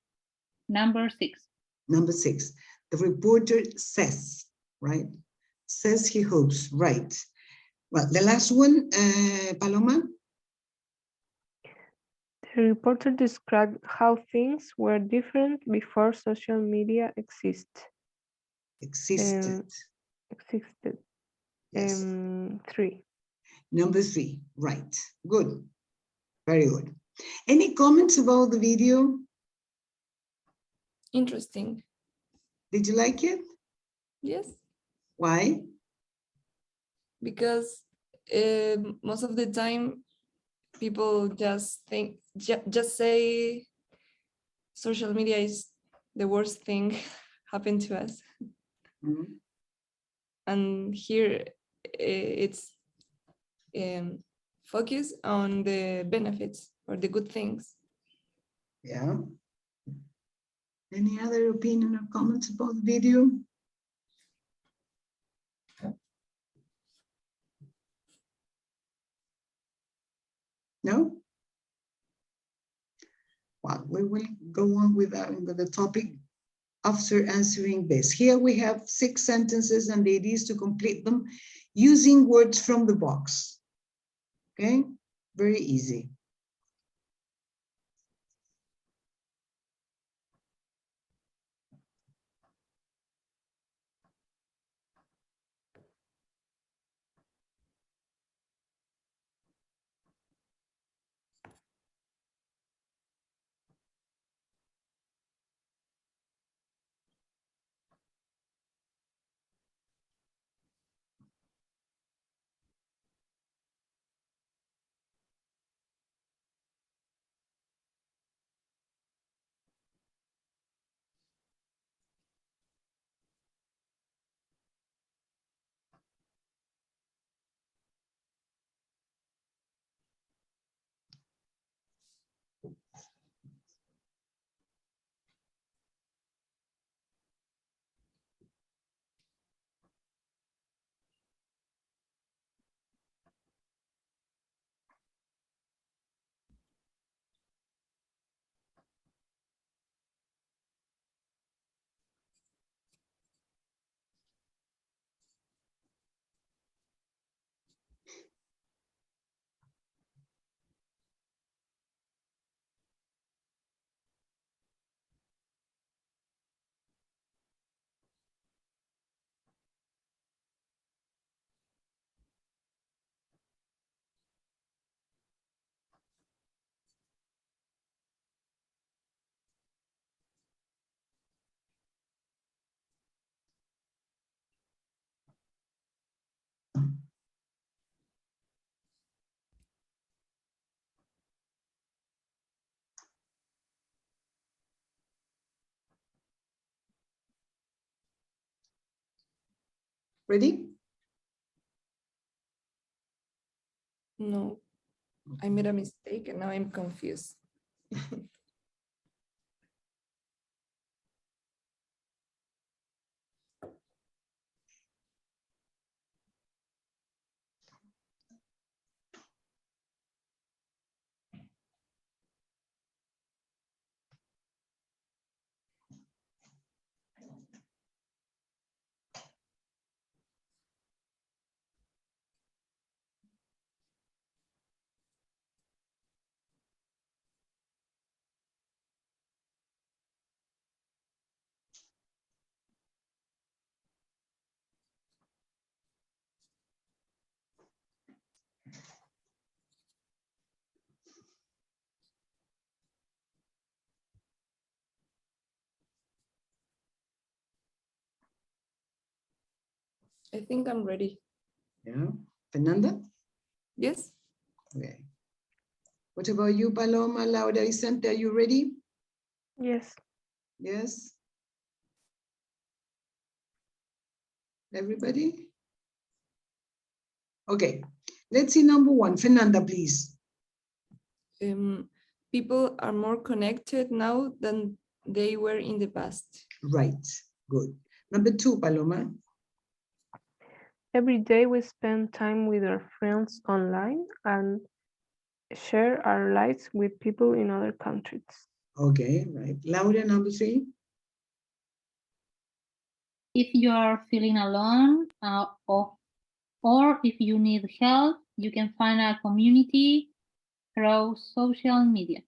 Number 6. Number 6, the reporter says, right? Says he hopes, right. Well, the last one, Paloma. The reporter described how things were different before social media existed. Existed. Yes. 3. Number 3, right. Good. Very good. Any comments about the video? Interesting. Did you like it? Yes, Why? because most of the time people just think, just say social media is the worst thing happened to us. Mhm. And here it's focus on the benefits or the good things. Yeah. Any other opinion or comments about the video? No? Well, we will go on with the topic after answering this. Here we have 6 sentences and the idea is to complete them using words from the box. Okay, very easy. Ready? No, I made a mistake and now I'm confused. I think I'm ready. Yeah. Fernanda? Yes? Okay. What about you, Paloma, Laura, Vicente? Are you ready? Yes. Yes. Everybody? Okay, let's see number one. Fernanda, please. People are more connected now than they were in the past. Right, good. Number two, Paloma. Every day we spend time with our friends online and share our lives with people in other countries. Okay, right. Laura, number three. If you are feeling alone or if you need help, you can find a community through social media.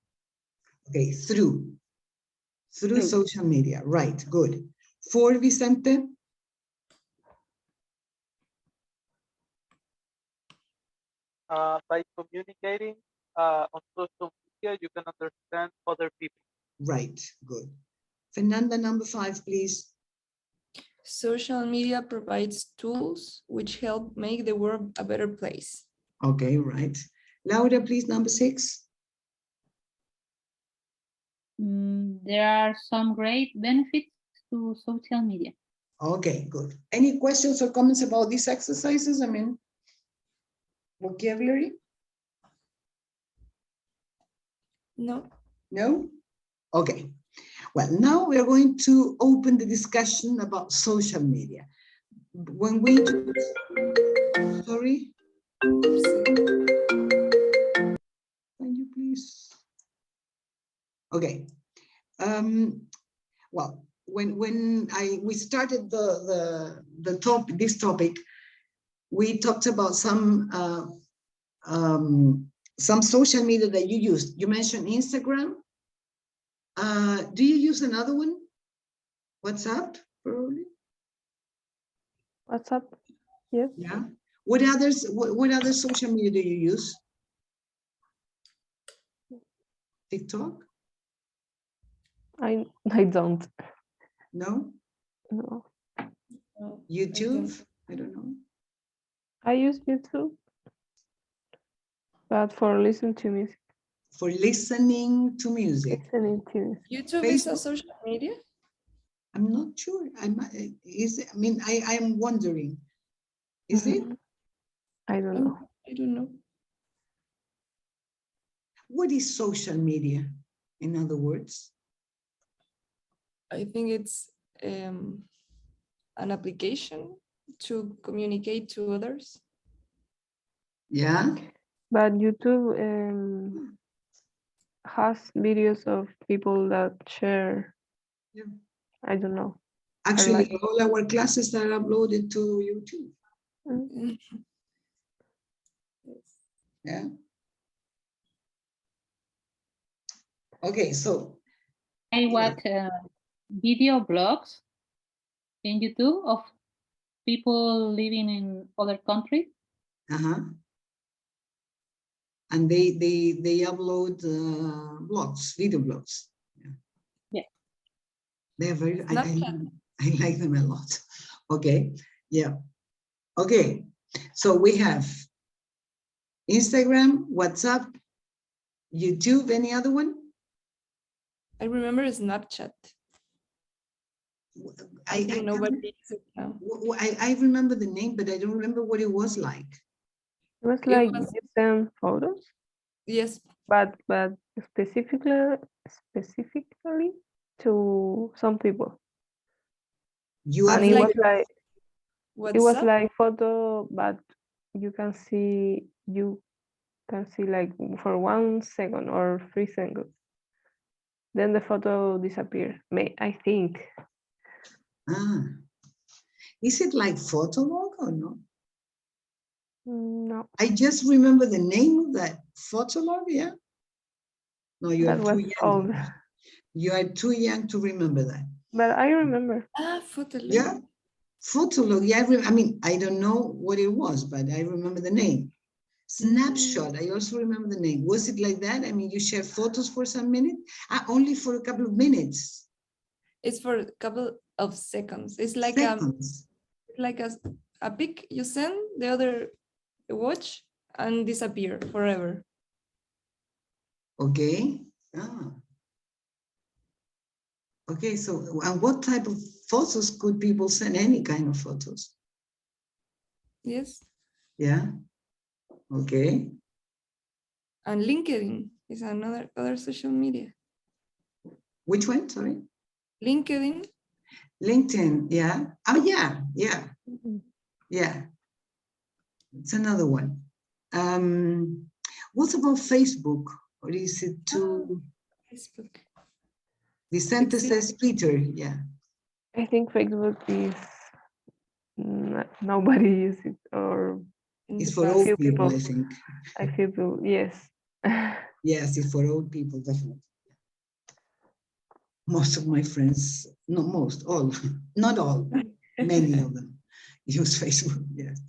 Okay, through social media. Right, good. Four, Vicente. By communicating on social media, you can understand other people. Right, good. Fernanda, number five, please. Social media provides tools which help make the world a better place. Okay, right. Laura, please, number six. There are some great benefits to social media. Okay, good. Any questions or comments about these exercises? I mean, vocabulary? No. No? Okay. Well, now we're going to open the discussion about social media. When we, sorry, can you please? Okay. Well, when we started this topic, we talked about some social media that you used. You mentioned Instagram. Do you use another one? WhatsApp, probably. WhatsApp, yes. Yeah. What others? What other social media do you use? TikTok? I don't. No. No. YouTube? I don't know. I use YouTube, but for listening to music. For listening to music. Listening to music. YouTube Facebook? is a social media? I'm not sure. I mean, I'm wondering. Is it? I don't know. I don't know. What is social media, in other words? I think it's an application to communicate to others. Yeah. But YouTube has videos of people that share. Yeah. I don't know. Actually, all our classes are uploaded to YouTube. Yeah. Okay, so. I watch video blogs in YouTube of people living in other countries. And they upload blogs, video blogs. Yeah. They're very, I like them a lot. Okay, yeah. Okay, so we have Instagram, WhatsApp, YouTube, any other one? I remember Snapchat. I think nobody uses it now. I remember the name, but I don't remember what it was like. It was like you send photos. Yes. But specifically to some people. And it was like it was like photo, but you can see like for 1 second or 3 seconds. Then the photo disappears. I think. Is it like Photolog or no? No. I just remember the name of that Photolog, yeah? No, you are too young. Old. You are too young to remember that. But I remember. Photolog. Yeah, Photolog. Yeah, I mean, I don't know what it was, but I remember the name. Snapshot. I also remember the name. Was it like that? I mean, you share photos for some minutes? Only for a couple of minutes. It's for a couple of seconds. It's like a pic you send, the other watch and disappear forever. Okay. Okay, so and what type of photos could people send? Any kind of photos? Yes. Yeah. Okay. And LinkedIn is another other social media. Which one? Sorry. LinkedIn. LinkedIn. Yeah. Oh, yeah. Yeah. Yeah. It's another one. What about Facebook? Or is it too? Facebook. Vicente says Twitter. Yeah. I think Facebook is nobody uses it, or It's for old few people, people. I think. I feel people, yes. Yes, it's for old people, definitely. Most of my friends, not most, all, not all, many of them use Facebook, yes.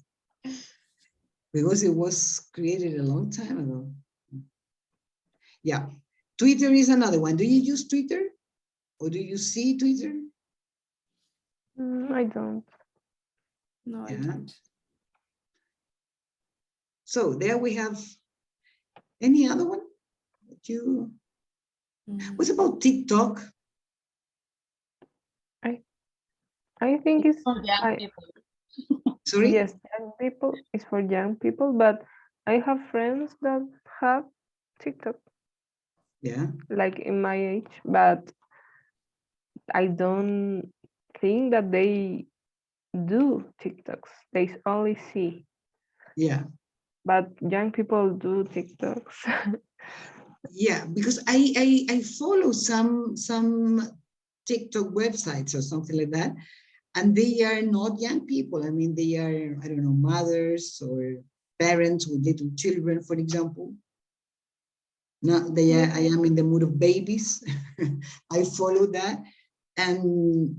Because it was created a long time ago. Yeah. Twitter is another one. Do you use Twitter? Or do you see Twitter? I don't. No, I Yeah. don't. So there we have any other one that you, what about TikTok? I think it's For young people. Sorry? yes, young people. It's for young people, but I have friends that have TikTok, Yeah. like in my age, but I don't think that they do TikToks. They only see, Yeah. but young people do TikToks. Yeah, because I follow some TikTok websites or something like that, and they are not young people. I mean, they are, I don't know, mothers or parents with little children, for example. Now I am in the mood of babies. I follow that, and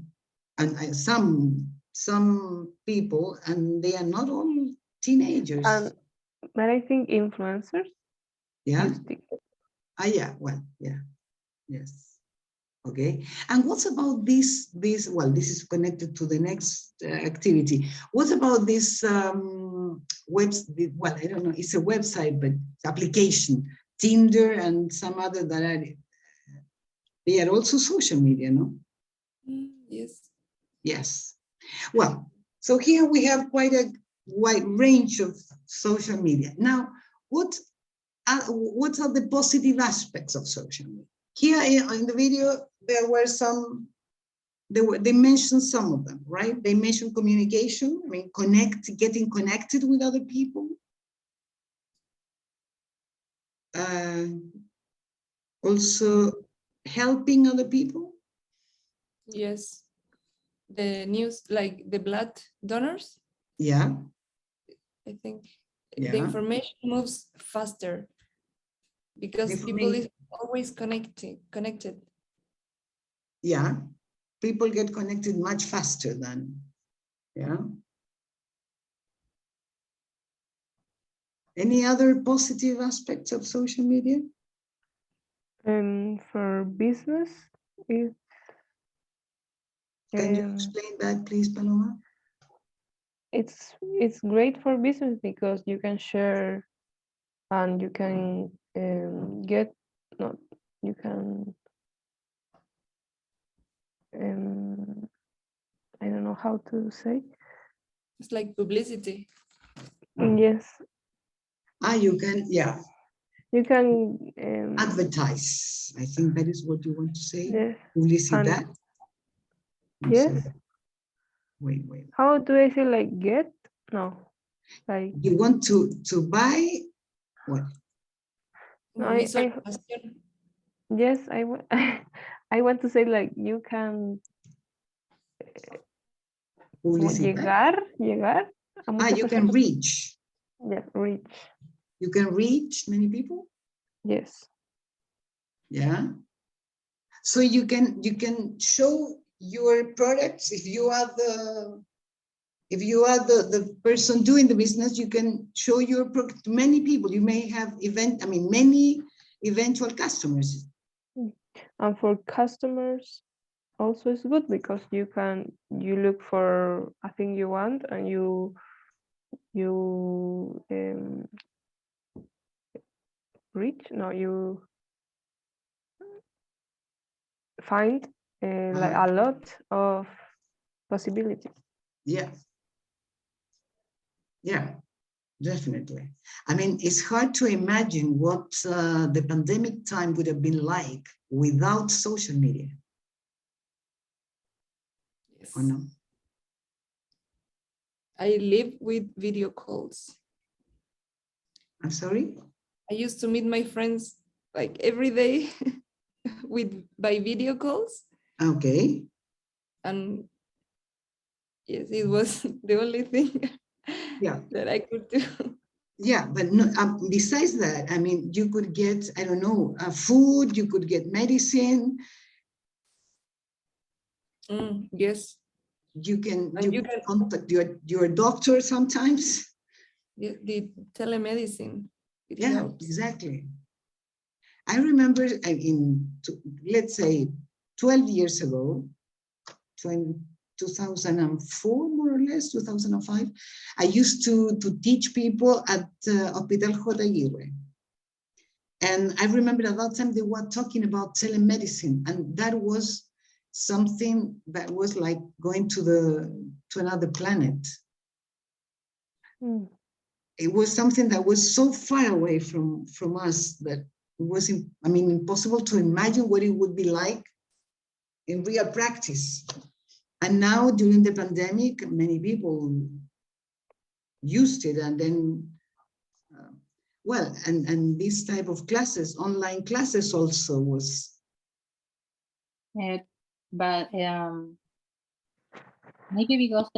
some people, and they are not all teenagers. But I think influencers Yeah. use TikTok. Yeah. Well, yeah. Yes. Okay. And what's about this? Well, this is connected to the next activity. What about this well, I don't know. It's a website, but it's application, Tinder, and some other that are. They are also social media, no? Yes. Yes. Well, so here we have quite a wide range of social media. Now, what are the positive aspects of social media? Here in the video, there were some, they mentioned some of them, right? They mentioned communication, I mean, getting connected with other people. Also helping other people. Yes. The news, like the blood donors. Yeah. I think Yeah. the information moves faster because people is always connected. Yeah. People get connected much faster than, yeah. Any other positive aspects of social media? For business, it's Can you explain that, please, Paloma? it's great for business because you can share and you can get not you can I don't know how to say. It's like publicity. Yes. You can, yeah. You can advertise. I think that is what you want to say. Yes. Publicidad. Yes. Wait. How do I say, like, get? No. Like you want to buy what? No, yes, I want to say, like, you can llegar a muchas you can personas. reach. Yes, reach. You can reach many people? Yes. Yeah. So you can show your products. If you are the person doing the business, you can show your product to many people. You may have many eventual customers. And for customers also it's good because you look for a thing you want and you find like a lot of possibilities. Yeah. Definitely. I mean, it's hard to imagine what the pandemic time would have been like without social media. Yes. Or no? I live with video calls. I'm sorry? I used to meet my friends like every day by video calls. Okay. And yes, it was the only thing Yeah. that I could do. Yeah, but no, besides that, I mean, you could get, I don't know, food, you could get medicine. Yes. You can And you can contact your doctor sometimes. the telemedicine. It Yeah, helps. exactly. I remember let's say 12 years ago, 2004, more or less, 2005, I used to teach people at Hospital J. Aguirre. And I remember at that time they were talking about telemedicine, and that was something that was like going to another planet. It was something that was so far away from us that it was, impossible to imagine what it would be like in real practice. And now during the pandemic, many people used it, and then, and this type of classes, online classes also was. But maybe because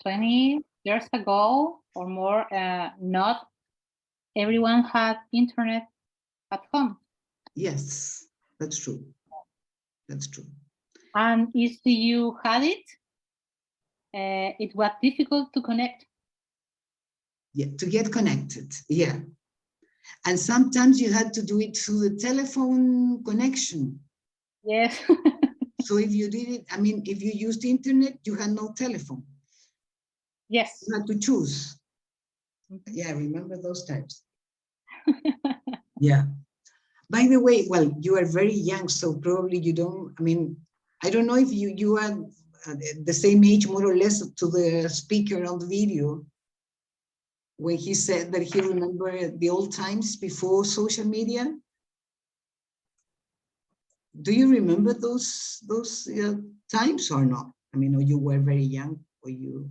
20 years ago or more, not everyone had internet at home. Yes, that's true. That's true. And if you had it, it was difficult to connect. Yeah, to get connected. Yeah. And sometimes you had to do it through the telephone connection. Yes. So if you did it, if you used the internet, you had no telephone. Yes. You had to choose. Yeah, I remember those times. Yeah. By the way, well, you are very young, so probably you don't, I don't know if you are the same age, more or less, to the speaker on the video, when he said that he remembered the old times before social media. Do you remember those times or not? Or you were very young, or you?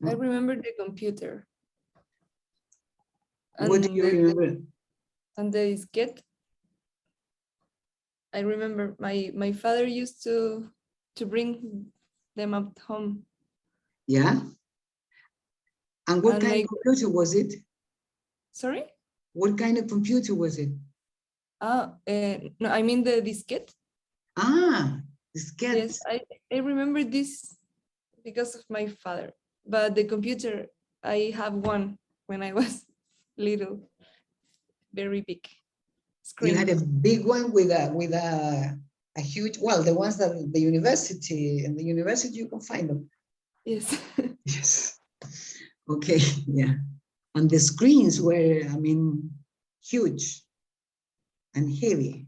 I remember the computer. What do you remember? And the diskette. I remember my father used to bring them at home. Yeah. And what kind of computer was it? Sorry? What kind of computer was it? No, I mean the diskette. Diskette. Yes, I remember this because of my father. But the computer, I have one when I was little, very big screen. You had a big one with a huge, well, the ones that in the university you can find them. Yes. Yes. Okay. Yeah. And the screens were, huge and heavy.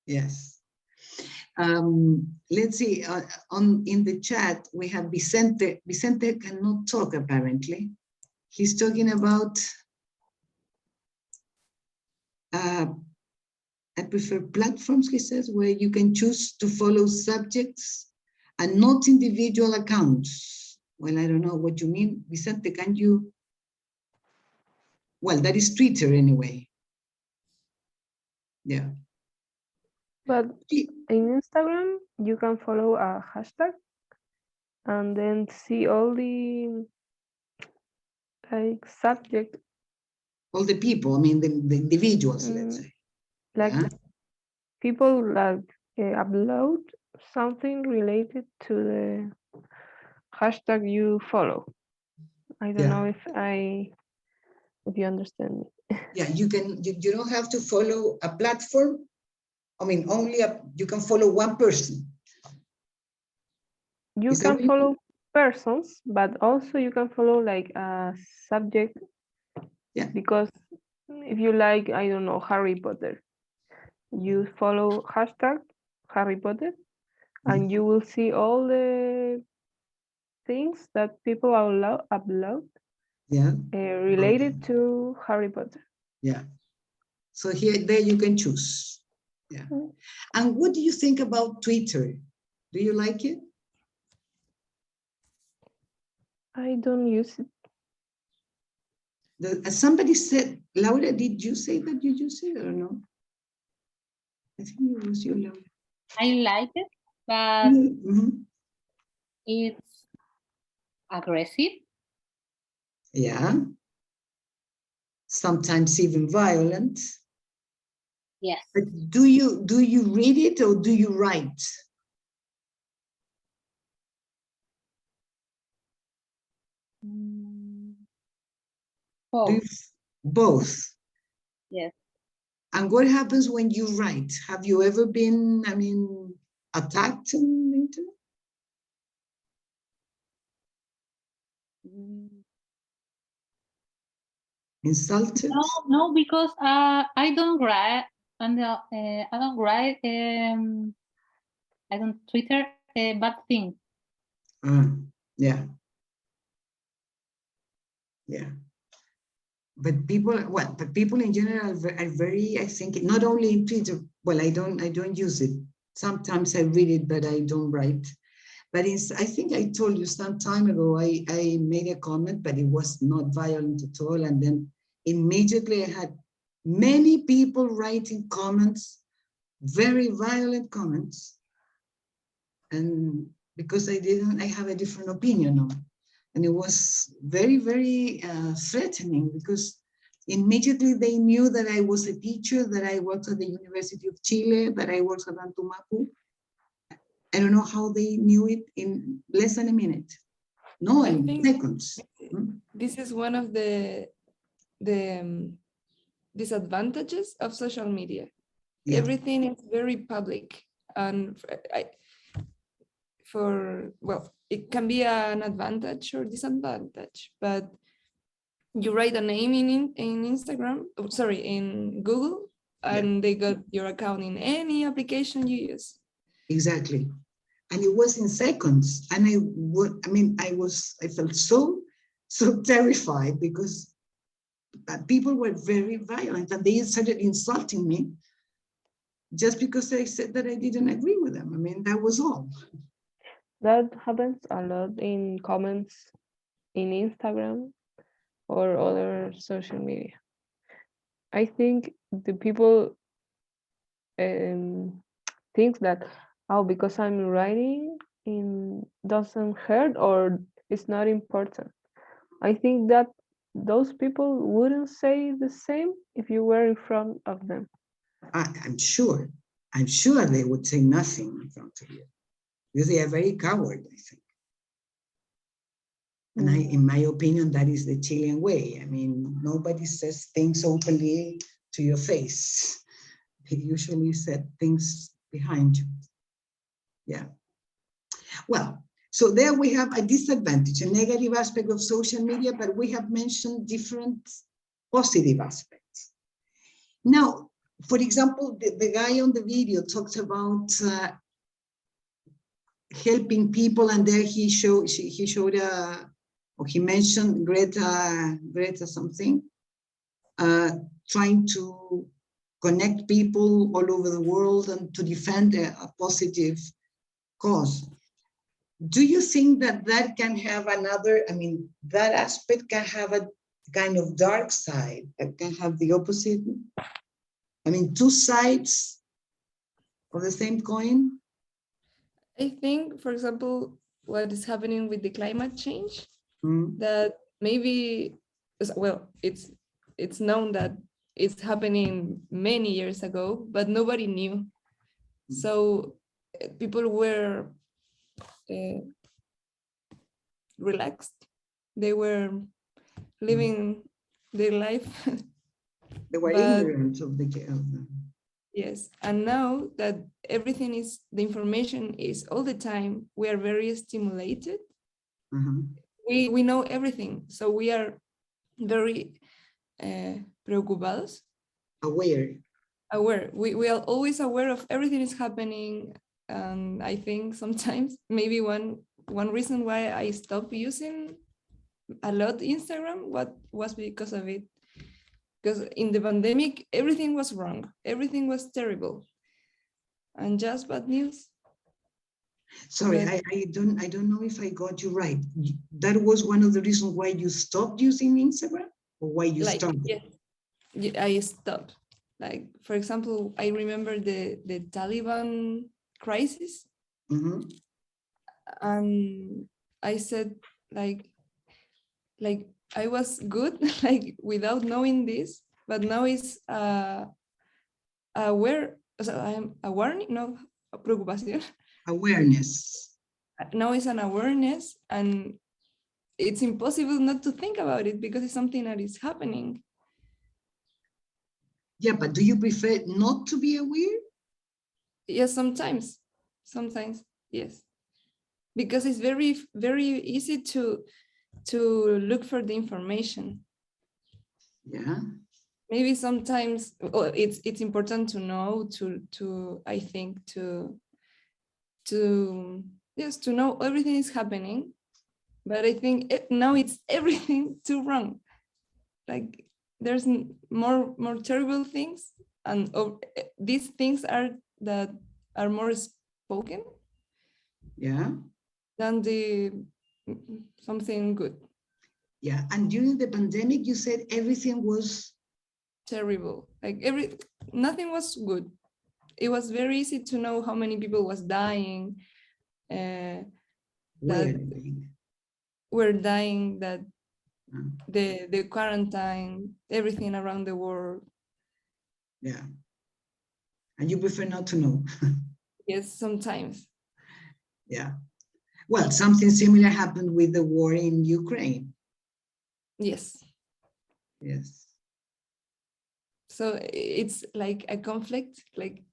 Yes. Let's see. In the chat we have Vicente. Vicente cannot talk apparently. He's talking about. I prefer platforms, he says, where you can choose to follow subjects and not individual accounts. Well, I don't know what you mean. Vicente, can you? Well, that is Twitter anyway. Yeah. But in Instagram, you can follow a hashtag and then see all the subject. All the people, the individuals, let's say. Like people upload something related to the hashtag you follow. I don't know if you understand me. Yeah, you don't have to follow a platform. Only you can follow one person. You can follow persons, but also you can follow like a subject. Yeah. Because if you like, I don't know, Harry Potter, you follow hashtag Harry Potter, and you will see all the things that people upload Yeah. related to Harry Potter. Yeah. So there you can choose. Yeah. And what do you think about Twitter? Do you like it? I don't use it. Somebody said, Laura, did you say that you use it or no? I think it was you, Laura. I like it, but it's aggressive. Yeah. Sometimes even violent. Yes. But do you read it or do you write? Both. Both. Yes. And what happens when you write? Have you ever been, attacked on the internet? Insulted? No, because I don't write, and I don't write. I don't Twitter bad things. Yeah. Yeah. But people in general are very, I think, not only in Twitter. Well, I don't use it. Sometimes I read it, but I don't write. But I think I told you some time ago, I made a comment, but it was not violent at all. And then immediately I had many people writing comments, very violent comments. And because I have a different opinion on it. And it was very, very threatening because immediately they knew that I was a teacher, that I worked at the University of Chile, that I worked at Antumapu. I don't know how they knew it in less than a minute. No, in seconds. This is one of the disadvantages of social media. Yeah. Everything is very public, and it can be an advantage or disadvantage. But you write a name in Instagram, in Google, and they got your account in any application you use. Exactly. And it was in seconds. And I felt so terrified because people were very violent and they started insulting me just because I said that I didn't agree with them. That was all. That happens a lot in comments in Instagram or other social media. I think the people think that, because I'm writing doesn't hurt or it's not important. I think that those people wouldn't say the same if you were in front of them. I'm sure they would say nothing in front of you because they are very coward, I think. And in my opinion, that is the Chilean way. Nobody says things openly to your face. They usually said things behind you. Yeah. Well, so there we have a disadvantage, a negative aspect of social media, but we have mentioned different positive aspects. Now, for example, the guy on the video talked about helping people, and there he mentioned Greta something, trying to connect people all over the world and to defend a positive cause. Do you think that can have that aspect can have a kind of dark side, that can have the opposite? Two sides of the same coin? I think, for example, what is happening with the climate change, that maybe, it's known that it's happening many years ago, but nobody knew. So people were relaxed. They were living their life. They were ignorant of the. Yes, and now that the information is all the time, we are very stimulated. We know everything, so we are very preocupados. Aware. We are always aware of everything is happening, and I think sometimes maybe one reason why I stopped using a lot Instagram, what was because of it. Because in the pandemic, everything was wrong. Everything was terrible. And just bad news. Sorry, But- I don't know if I got you right. That was one of the reasons why you stopped using Instagram, or why you like, started? yeah, I stopped. Like, for example, I remember the Taliban crisis. Mhm. And I said, like I was good, like without knowing this, but now it's aware. So I'm awareness, no, preocupación. Awareness. Now it's an awareness, and it's impossible not to think about it because it's something that is happening. Yeah, but do you prefer not to be aware? Yes, sometimes, yes, because it's very, very easy to look for the information. Yeah. Maybe sometimes, well, it's important to know, to I think to yes, to know everything is happening, but I think now it's everything too wrong. Like there's more terrible things, and these things are that are more spoken Yeah. than the something good. Yeah. And during the pandemic, you said everything was Terrible. Like nothing was good. It was very easy to know how many people was dying, that weird. were dying, that Mm. the quarantine, everything around the world. Yeah. And you prefer not to know. Yes, sometimes. Yeah. Well, something similar happened with the war in Ukraine. Yes. Yes. So it's like a conflict. Like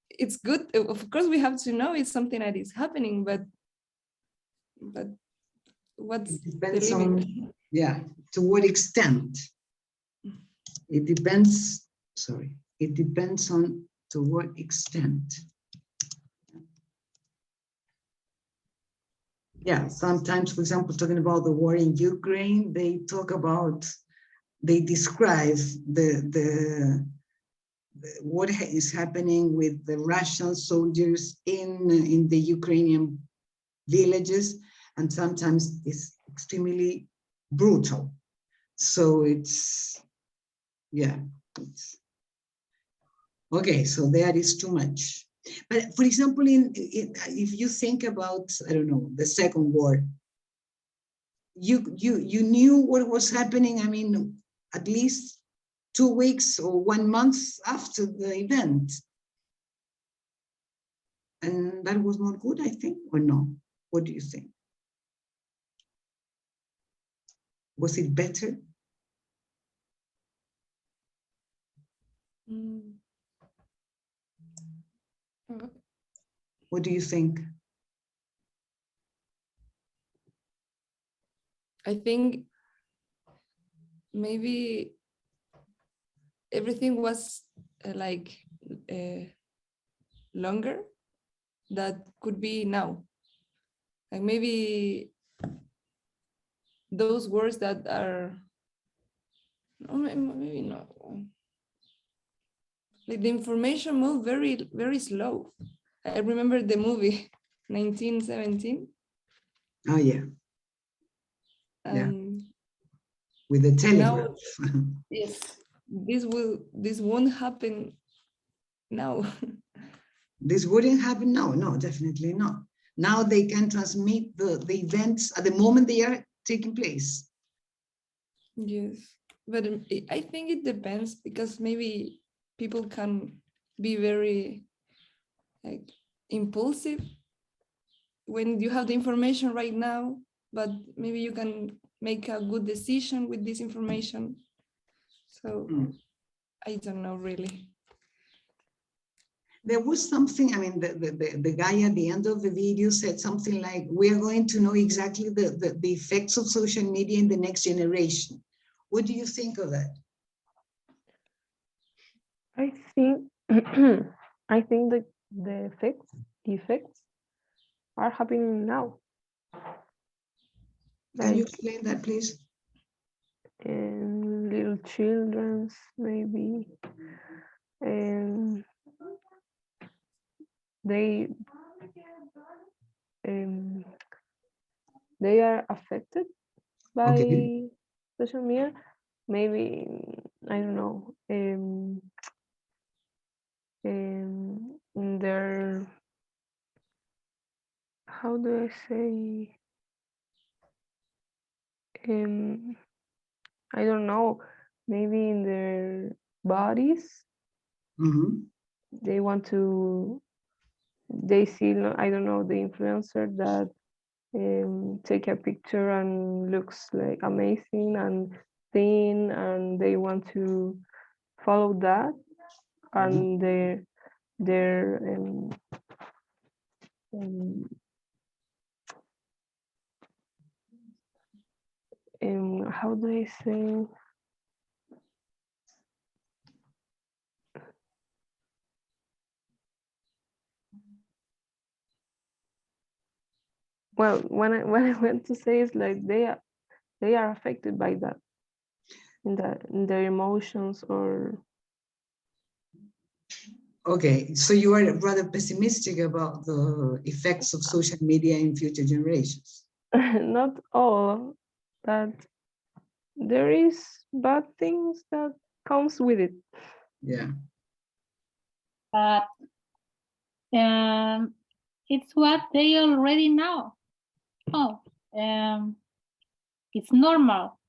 it's good. Of course, we have to know it's something that is happening, but what's It the depends limit? on, yeah, to what extent. It depends, sorry, it depends on to what extent. Yeah, sometimes, for example, talking about the war in Ukraine, they describe what is happening with the Russian soldiers in the Ukrainian villages, and sometimes it's extremely brutal. So it's, yeah, okay, so that is too much. But for example, if you think about, I don't know, the Second War, you knew what was happening, I mean, at least 2 weeks or 1 month after the event. And that was not good, I think, or no? What do you think? Was it better? Mm. What do you think? I think maybe everything was like longer that could be now. Like maybe those words that are, no, maybe not. Like the information moved very, very slow. I remember the movie 1917. Oh, yeah. Yeah. With the telegraph. Now, yes, this won't happen now. This wouldn't happen now. No, definitely not. Now they can transmit the events at the moment they are taking place. Yes, but I think it depends, because maybe people can be very like impulsive when you have the information right now, but maybe you can make a good decision with this information. So I don't know really. There was something, I mean, the guy at the end of the video said something like, we are going to know exactly the effects of social media in the next generation. What do you think of that? I think I think that the effects are happening now. Can you like explain that, please? little children's maybe, and they they are affected by Okay. social media. Maybe I don't know. Their, how do I say? I don't know. Maybe in their bodies, they want to. They see, I don't know, the influencer that take a picture and looks like amazing and thin, and they want to follow that, and their how do I say? Well, when I went to say is like they are affected by that in their emotions or. Okay, so you are rather pessimistic about the effects of social media in future generations. Not all, but there is bad things that comes with it. Yeah. But it's what they already know. Oh, it's normal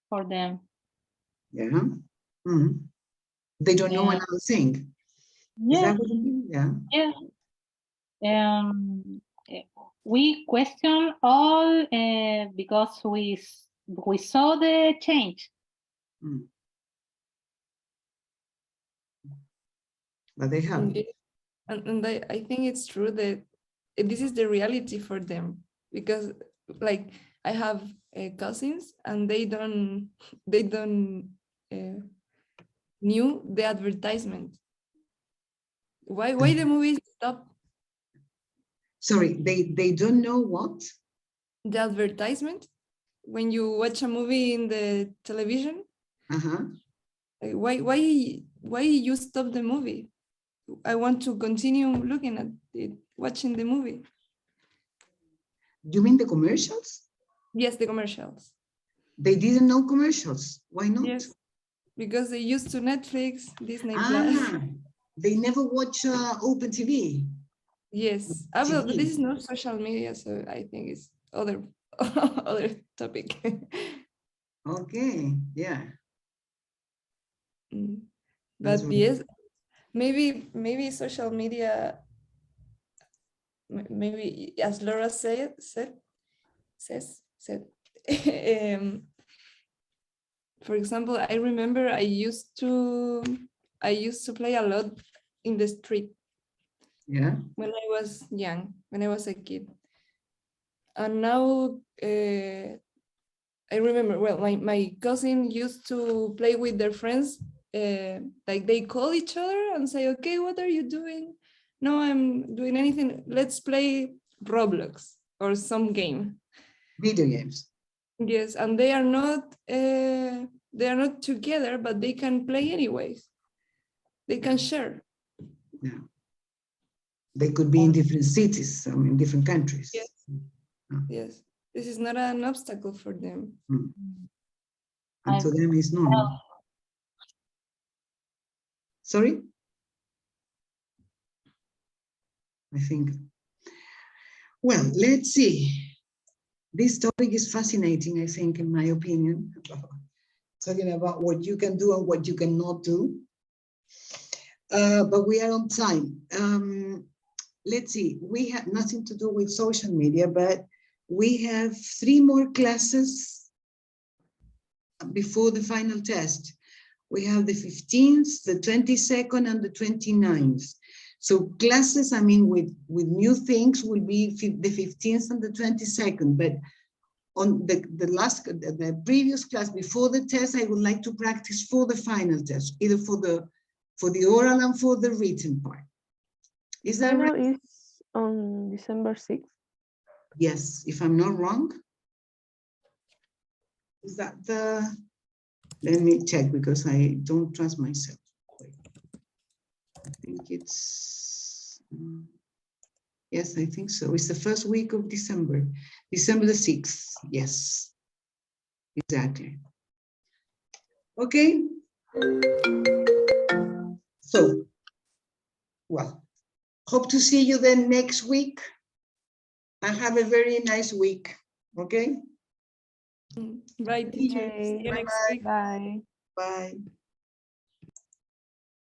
for them. Yeah. They don't know another thing. Yeah. Is that what you mean? Yeah. Yeah. We question all because we saw the change. But they have. And I think it's true that this is the reality for them, because like I have cousins and they don't knew the advertisement. Why the movie stop? Sorry, they don't know what? The advertisement when you watch a movie in the television. Why you stop the movie? I want to continue looking at it, watching the movie. You mean the commercials? Yes, the commercials. They didn't know commercials. Why not? Yes, because they used to Netflix, Disney Plus. They never watch Open TV. Yes, well, but this is not social media, so I think it's other topic. Okay, yeah. But yes, maybe social media. Maybe as Laura said. For example, I remember I used to play a lot in the street. Yeah. When I was young, when I was a kid. And now I remember, well, my cousin used to play with their friends. Like they call each other and say, okay, what are you doing? No, I'm doing anything. Let's play Roblox or some game. Video games. Yes, and they are not together, but they can play anyways. They can share. Yeah. They could be in different cities, in different countries. Yes. Yes. This is not an obstacle for them. And to them it's normal. Sorry? I think. Well, let's see. This topic is fascinating, I think, in my opinion. Talking about what you can do and what you cannot do. But we are on time. Let's see, we have nothing to do with social media, but we have 3 more classes before the final test. We have the 15th, the 22nd, and the 29th. So classes, I mean, with new things will be the 15th and the 22nd, but on the previous class before the test, I would like to practice for the final test, either for the oral and for the written part. Is that right? Final is on December 6th. Yes, if I'm not wrong. Is that the, let me check because I don't trust myself. Wait. I think it's, yes, I think so. It's the first week of December, December the 6th. Yes, exactly. Okay. So, well, hope to see you then next week and have a very nice week. Okay. Right, teacher. See you next week. Bye. Bye.